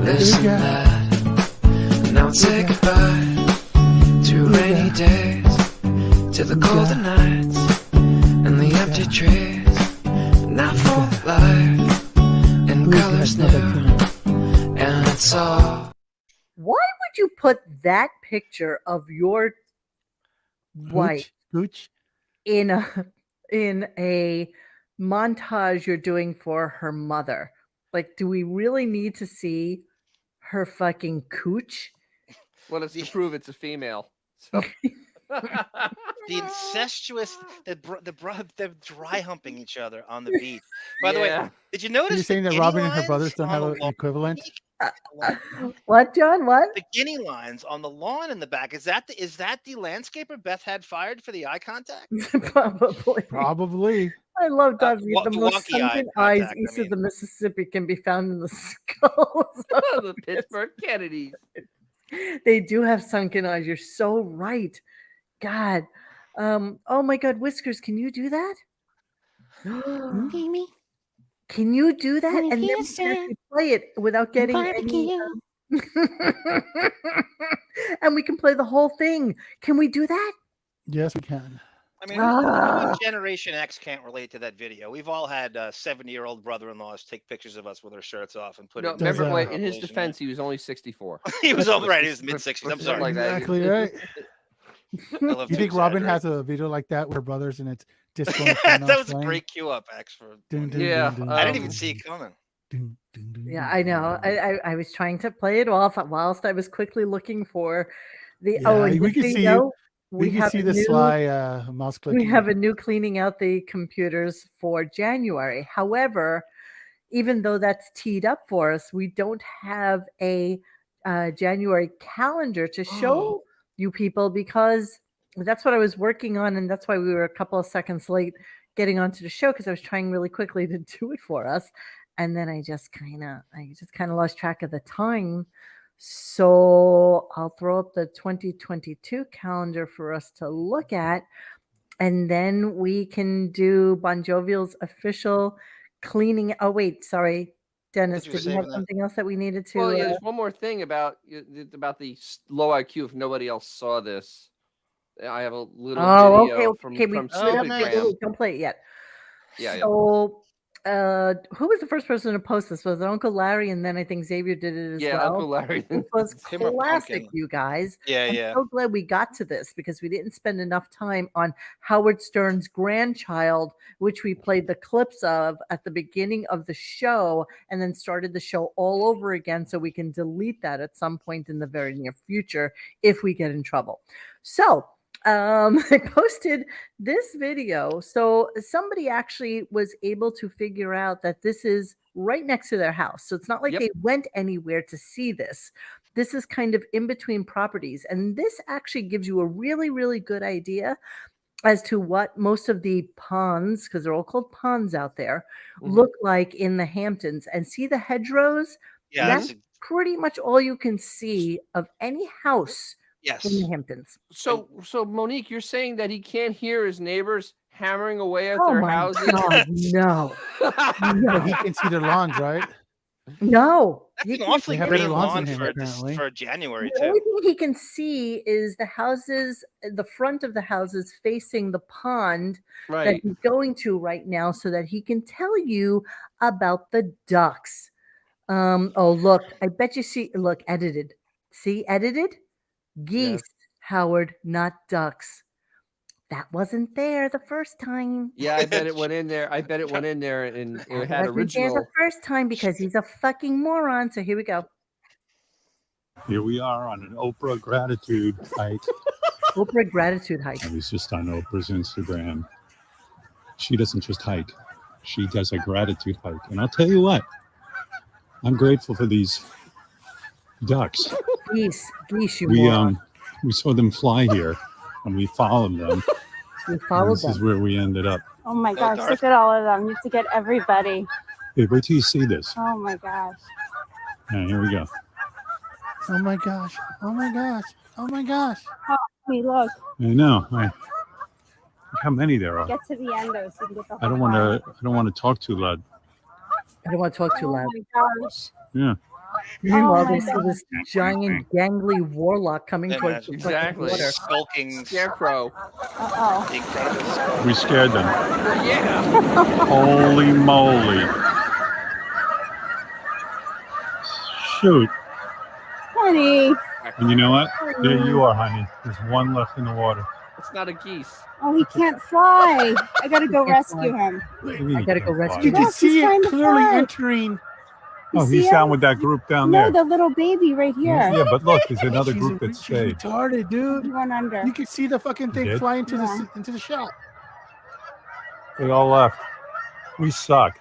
this and that. Now say goodbye to rainy days, to the colder nights and the empty trees, now full of life and colors new, and it's all. Why would you put that picture of your wife in a montage you're doing for her mother? Like, do we really need to see her fucking cooch? Well, it's to prove it's a female. So. The incestuous, the dry humping each other on the beach. By the way, did you notice? You're saying that Robin and her brothers don't have an equivalent? What, John? What? The guinea lines on the lawn in the back. Is that the landscaper Beth had fired for the eye contact? Probably. I love Doug. The most sunken eyes east of the Mississippi can be found in the skulls of the Pittsburgh Kennedys. They do have sunken eyes. You're so right. God. Oh my God, Whiskers, can you do that? Can you do that? And then we can actually play it without getting any. And we can play the whole thing. Can we do that? Yes, we can. I mean, Generation X can't relate to that video. We've all had 70-year-old brother-in-laws take pictures of us with our shirts off and put it. Remember, in his defense, he was only 64. He was all right. He was mid-60s. I'm sorry. Like exactly right. You think Robin has a video like that with her brothers and it's disco? That was a great cue up, actually. I didn't even see it coming. Yeah, I know. I was trying to play it off whilst I was quickly looking for the. And we can see you. We can see the sly mouse clicking. We have a new cleaning out the computers for January. However, even though that's teed up for us, we don't have a January calendar to show you people because that's what I was working on, and that's why we were a couple of seconds late getting onto the show because I was trying really quickly to do it for us, and then I just kind of lost track of the time. So I'll throw up the 2022 calendar for us to look at, and then we can do Bon Jovial's official cleaning. Oh, wait, sorry. Dennis, did we have something else that we needed to? Well, yeah, there's one more thing about the low IQ. If nobody else saw this, I have a little video from Don't play it yet. Yeah. So, who was the first person to post this? Was it Uncle Larry? And then I think Xavier did it as well. Yeah, Uncle Larry. It was Him or classic, Pumpkin. you guys. Yeah, I'm yeah. so glad we got to this because we didn't spend enough time on Howard Stern's Grandchild, which we played the clips of at the beginning of the show and then started the show all over again so we can delete that at some point in the very near future if we get in trouble. So, I posted this video. So somebody actually was able to figure out that this is right next to their house. So it's not like they went anywhere to see this. This is kind of in between properties. And this actually gives you a really, really good idea as to what most of the ponds, because they're all called ponds out there, look like in the Hamptons. And see the hedgerows? Yeah, That's pretty much all you can see of any house in the Hamptons. So Monique, you're saying that he can't hear his neighbors hammering away at Oh their my houses? God, no. No, he can see their lawns, right? No. That's an awfully have green better lawns lawn than him, for apparently. January, The too. only thing he can see is the houses, the front of the houses facing the pond that Right. he's going to right now so that he can tell you about the ducks. Oh, look, I bet you see, look, edited. See, edited? Geese, Howard, not ducks. That wasn't there the first time. Yeah, I bet it went in there. I bet it went in there and it had Wasn't there original. the first time because he's a fucking moron. So here we go. Here we are on an Oprah gratitude hike. Oprah gratitude hike. I was just on Oprah's Instagram. She doesn't just hike. She does a gratitude hike. And I'll tell you what, I'm grateful for these ducks. Geese, you moron. We saw them fly here and we followed them. We followed This them. is where we ended up. Oh my gosh, look at all of them. You have to get everybody. Hey, wait till you see this. Oh my gosh. All right, here we go. Oh my gosh. Oh my gosh. Oh my gosh. Oh, hey, look. I know. Look how many there are. Get to the end though so you can get the I don't want to talk too loud. I don't want to talk too loud. Oh my gosh. Yeah. Meanwhile, my they see this giant gangly warlock coming towards the Exactly. water. Skulking Scarecrow. Uh-oh. Incredible. We scared them. Yeah. Holy moly. Shoot. Honey. And you know what? There you are, honey. There's one left in the water. It's not a geese. Oh, he can't fly. I gotta go rescue him. I gotta go rescue You him. can Yes, see he's trying it to clearly fly. entering. Oh, see he's him? down with that group down No, there. the little baby right here. Yeah, but look, there's another She's group that she's stayed. retarded, dude. He went under. You can see the fucking thing Did? fly into Yeah. into the shot. They all left. We suck.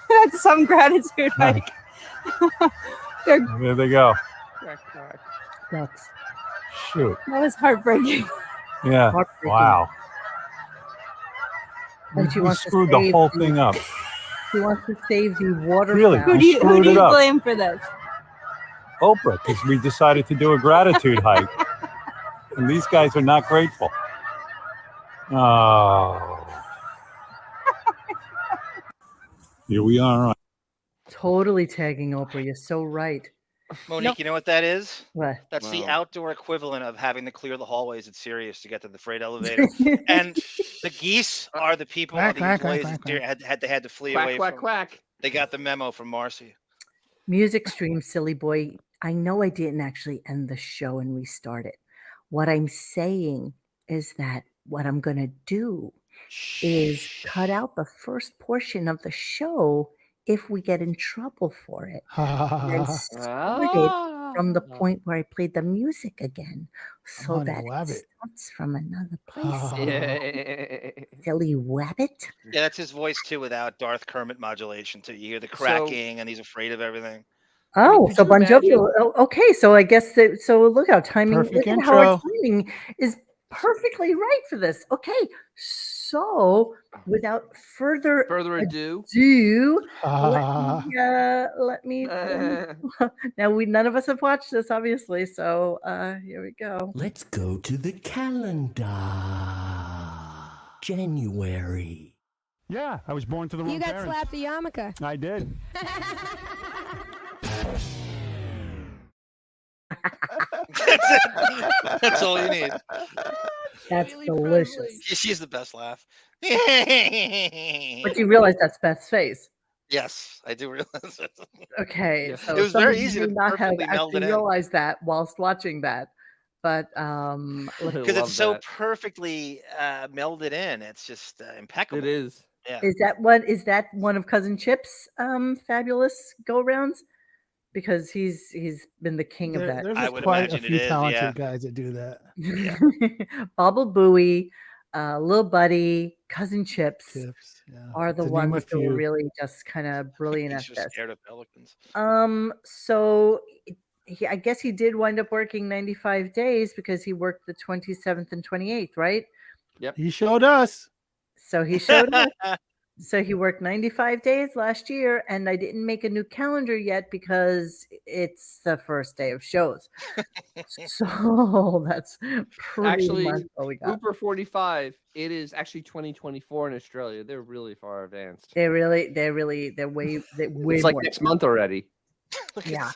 That's some gratitude. Like, There they go. Quack, quack. Ducks. Shoot. that was heartbreaking. Yeah. Heartbreaking. Wow. And she We wants to screwed the save whole thing up. She wants to save the water. Really? Who do you screwed it up. blame for this? Oprah, because we decided to do a gratitude hike. And these guys are not grateful. Oh. Here we are. Totally tagging Oprah. You're so right. Monique, you know what that is? What? That's the Wow. outdoor equivalent of having to clear the hallways at Sirius to get to the freight elevator. And the geese are the people, Quack, the quack, quack, employees quack, that they had to flee Quack, away quack, from. quack. They got the memo from Marcy. Music stream, silly boy. I know I didn't actually end the show and restart it. What I'm saying is that what I'm going to do is cut out the first portion of the show if we get in trouble for it. And start it from the point where I played the music again so Honey that Wabbit. it starts from another place. Yeah. Silly Wabbit. Yeah, that's his voice too, without Darth Kermit modulation. So you hear the cracking, and he's afraid of everything. Oh, could so you Bon Jovi. imagine- Okay, so I guess that. So look how timing. Perfect Look at how our intro. timing is perfectly right for this. Okay, so without further ado, let me now none of us have watched this, obviously. So here we go. Let's go to the calendar. January. Yeah, I was born to the wrong You got parents. slapped the yarmulke. I did. That's all you need. That's delicious. She's the best laugh. But you realize that's Beth's face. Yes, I do realize it. Okay, Yes. so It was some very of you easy may to not have perfectly meld actually it in. realized that whilst watching that, but Because it's so perfectly melded in. It's just impeccable. It is. Yeah. Is that one of Cousin Chip's fabulous go rounds? Because he's been the king of that. There's quite a few talented guys that do that. Bobble Bowie, Lil Buddy, Cousin Chips, are the To name a ones that were few. really just kind of brilliant at He's just this. scared of pelicans. So I guess he did wind up working 95 days because he worked the 27th and 28th, right? Yep. He showed us. So he showed us. So he worked 95 days last year, and I didn't make a new calendar yet because it's the first day of shows. So that's pretty Actually, much what we got. Hooper 45. It is actually 2024 in Australia. They're really far advanced. They're way It's like more. next month already. Yeah.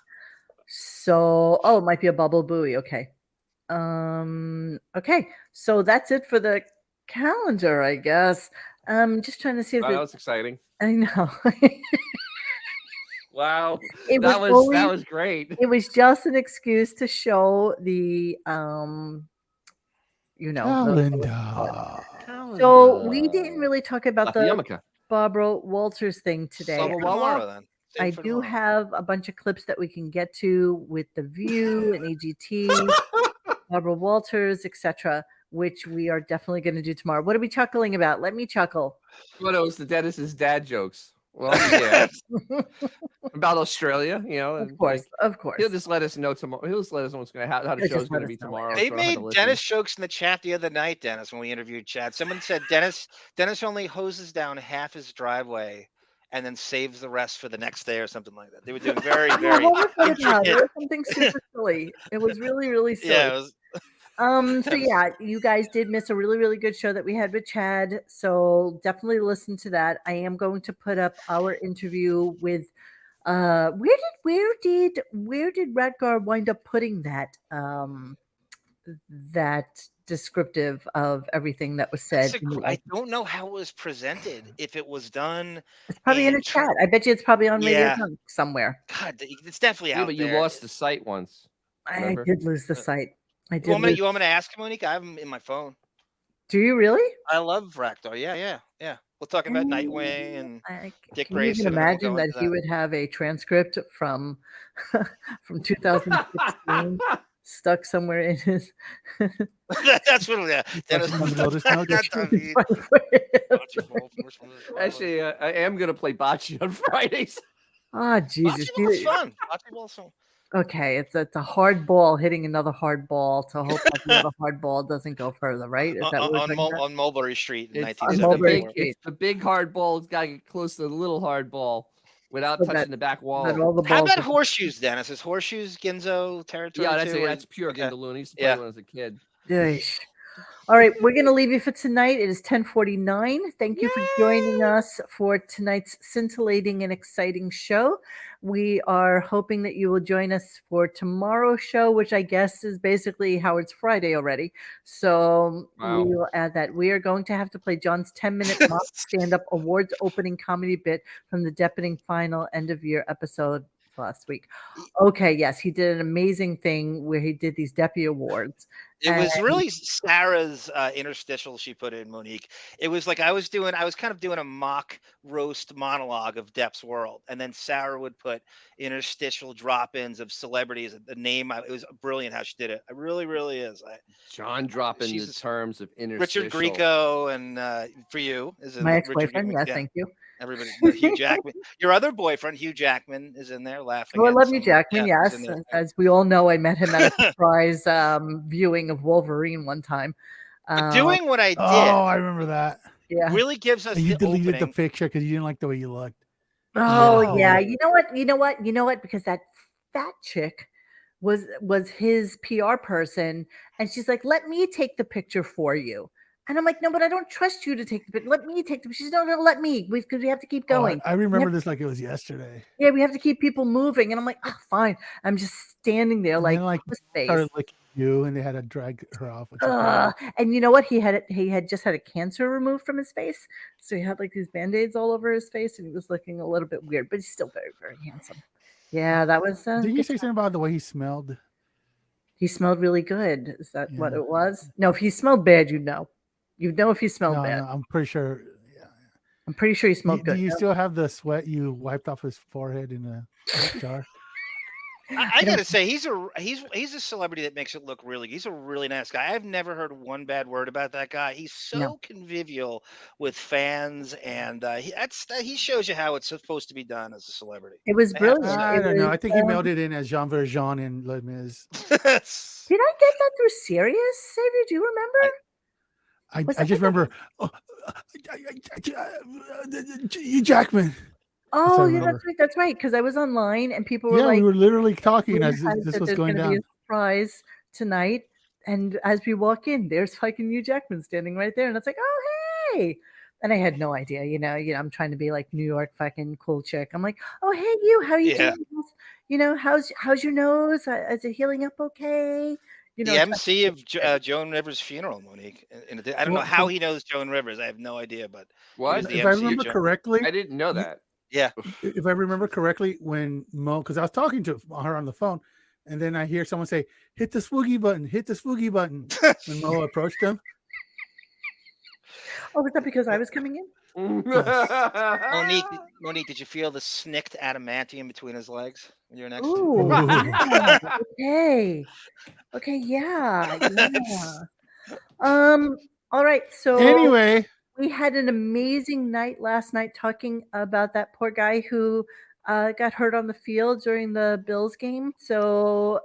So, it might be a Bubble Buoy. Okay. Okay. So that's it for the calendar, I guess. Just trying to see if Wow, that was exciting. I know. Wow, It that was great. It was just an excuse to show the Calendar. So we didn't really talk about the Yarmulke. Barbara Walters thing today. Save it for tomorrow, then. Save I it for do tomorrow. have a bunch of clips that we can get to with The View and AGT, Barbara Walters, etc., which we are definitely going to do tomorrow. What are we chuckling about? Let me chuckle. What it was the Dennis's dad jokes. Well, yeah. About Australia, Of course. He'll just let us know tomorrow. He'll just let us know what's going to happen, how the He'll show's just going let to be us know. tomorrow. They so I don't have made to listen. Dennis jokes in the chat the other night, Dennis, when we interviewed Chad. Someone said Dennis only hoses down half his driveway and then saves the rest for the next day or something like that. They were doing very, very What was it about? It intricate. was something super silly. It was really, really silly. Yeah, it was. So yeah, you guys did miss a really, really good show that we had with Chad. So definitely listen to that. I am going to put up our interview with where did Radgar wind up putting that that descriptive of everything that was said? I don't know how it was presented. If it was done, It's probably in a chat. I bet you it's probably on Yeah. RadioGunk somewhere. God, it's definitely Yeah, out but there. you lost the site once. I Remember? did lose the site. I did. You want lose- me to ask him, Monique? I have him in my phone. Do you really? I love Rakdar. Yeah. We'll talk about Nightwing and Dick Can you Grayson. even and then we'll imagine go that into he would have a transcript from 2016 stuck somewhere in his? That's what. Yeah, Dennis. Actually, I am going to play bocce on Fridays. Ah, Jesus. Bocce ball's fun. Bocce ball's fun. Okay, it's a hard ball hitting another hard ball to hope that the other hard ball doesn't go further, right? Is that what we're talking about? On Mulberry Street in It's, 1974. it's the big hard ball. It's got to get close to the little hard ball without So touching that- the back wall. that all the How balls about are- horseshoes, Dennis? Is horseshoes Ginzo territory? Yeah, too, or- that's pure okay. Gindaloon. I used to play Yeah. when I was a kid. Yeesh. All right, we're going to leave you for tonight. It is 10:49. Thank you for joining us for tonight's scintillating and exciting show. We are hoping that you will join us for tomorrow's show, which I guess is basically Howard's Friday already. So Wow. we will add that. We are going to have to play John's 10-minute mock stand-up awards opening comedy bit from the Deppening final end-of-year episode last week. Okay, yes, he did an amazing thing where he did these Deppy Awards. It was And- really Sarah's interstitial she put in, Monique. It was like I was kind of doing a mock roast monologue of Depp's world, and then Sarah would put interstitial drop-ins of celebrities. The name, it was brilliant how she did it. It really, really is. John dropping the she's- terms of interstitial. Richard Grieco and for you is in My Richard ex-boyfriend, Grieco, yes, yeah. thank you. Everybody, Hugh Jackman, your other boyfriend, Hugh Jackman, is in there laughing. Oh, I at love you, some- Jackman. yeah, he's Yes, in there. as we all know, I met him at a surprise viewing of Wolverine one time. Doing what I did. Oh, I remember that. Yeah. Really gives us And you the deleted opening. the picture because you didn't like the way you looked. Oh yeah. You know what? Because that fat chick was his PR person, and she's like, "Let me take the picture for you." And I'm like, "No, but I don't trust you to take the picture. Let me take the picture." She's, "No, let me, because we have to keep going." I remember this like it was yesterday. Yeah, we have to keep people moving, and I'm like, "Oh, fine." I'm just standing there And like, then, like space. started licking you, and they had to drag her off. And you know what? He had just had a cancer removed from his face, so he had like these band-aids all over his face, and he was looking a little bit weird, but he's still very, very handsome. Yeah, that was. Did you say something about the way he smelled? He smelled really good. Is that what it was? No, if he smelled bad, you'd know. You'd know if he smelled bad. No, I'm pretty sure. I'm pretty sure he smelled good. Do you still have the sweat you wiped off his forehead in a jar? I gotta say, he's a celebrity that makes it look really. He's a really nice guy. I've never heard one bad word about that guy. He's so convivial with fans, and he shows you how it's supposed to be done as a celebrity. It was brilliant. I don't know. I think he mailed it in as Jean Valjean in Les Mis. Did I get that through Sirius, Xavier? Do you remember? I just remember Hugh Jackman. Oh, yeah, that's right. Because I was online and people were Yeah, like, we were literally talking as "Realize this that was there's going gonna be down. a surprise tonight." And as we walk in, there's fucking Hugh Jackman standing right there, and it's like, "Oh, hey!" And I had no idea, you know, I'm trying to be like New York fucking cool chick. I'm like, "Oh, hey, you, how are you doing? You know, how's your nose? Is it healing up okay?" You know, The MC of Joan Rivers' funeral, Monique. I don't know how he knows Joan Rivers. I have no idea, but What? If I remember correctly, I didn't know that. Yeah. If I remember correctly, when Mo, because I was talking to her on the phone, and then I hear someone say, "Hit the swoogie button, hit the swoogie button." When Mo approached him. Oh, was that because I was coming in? Monique, did you feel the snicked adamantium between his legs when you were next to Ooh, him? yeah. Okay, yeah. All right, so Anyway, we had an amazing night last night talking about that poor guy who got hurt on the field during the Bills game. So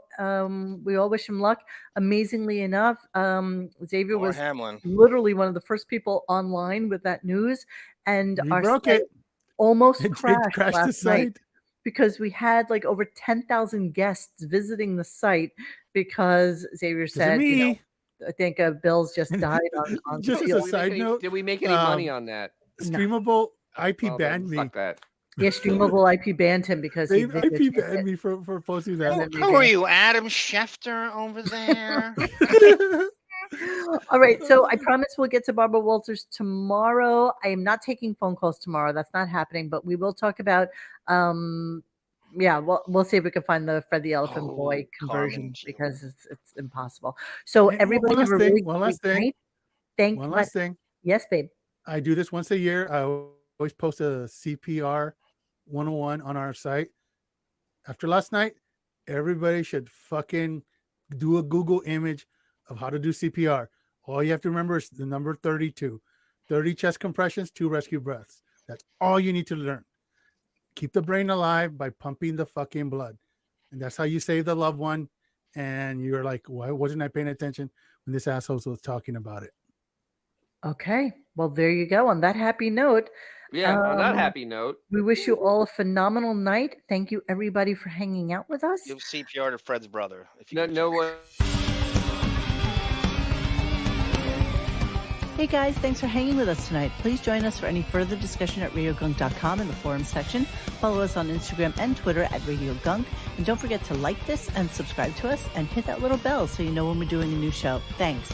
we all wish him luck. Amazingly enough, Xavier Poor was Hamlin. literally one of the first people online with that news, and We our broke site it. almost It crashed crashed the last night site. because we had like over 10,000 guests visiting the site because Xavier said, me. I think Bills just died on Just the as a field. side note, Did we make any money on that? Streamable IP Oh, banned me. Fuck that. Yeah, Streamable IP banned him because They he IP banned me for posting that. Who are you, Adam Schefter over there? All right, so I promise we'll get to Barbara Walters tomorrow. I am not taking phone calls tomorrow. That's not happening, but we will talk about we'll see if we can find the Fred the Elephant Boy conversion because it's impossible. So And everybody have a really one last great thing. night. One last thing. Yes, babe. I do this once a year. I always post a CPR 101 on our site. After last night, everybody should fucking do a Google image of how to do CPR. All you have to remember is the number 32. 30 chest compressions, 2 rescue breaths. That's all you need to learn. Keep the brain alive by pumping the fucking blood. And that's how you save the loved one. And you're like, why wasn't I paying attention when this asshole was talking about it? Okay. Well, there you go. On that happy note. Yeah, on that happy note. We wish you all a phenomenal night. Thank you, everybody, for hanging out with us. Give CPR to Fred's brother. If you No way. Hey guys, thanks for hanging with us tonight. Please join us for any further discussion at RadioGunk.com in the forum section. Follow us on Instagram and Twitter at RadioGunk. And don't forget to like this and subscribe to us and hit that little bell so you know when we're doing a new show. Thanks.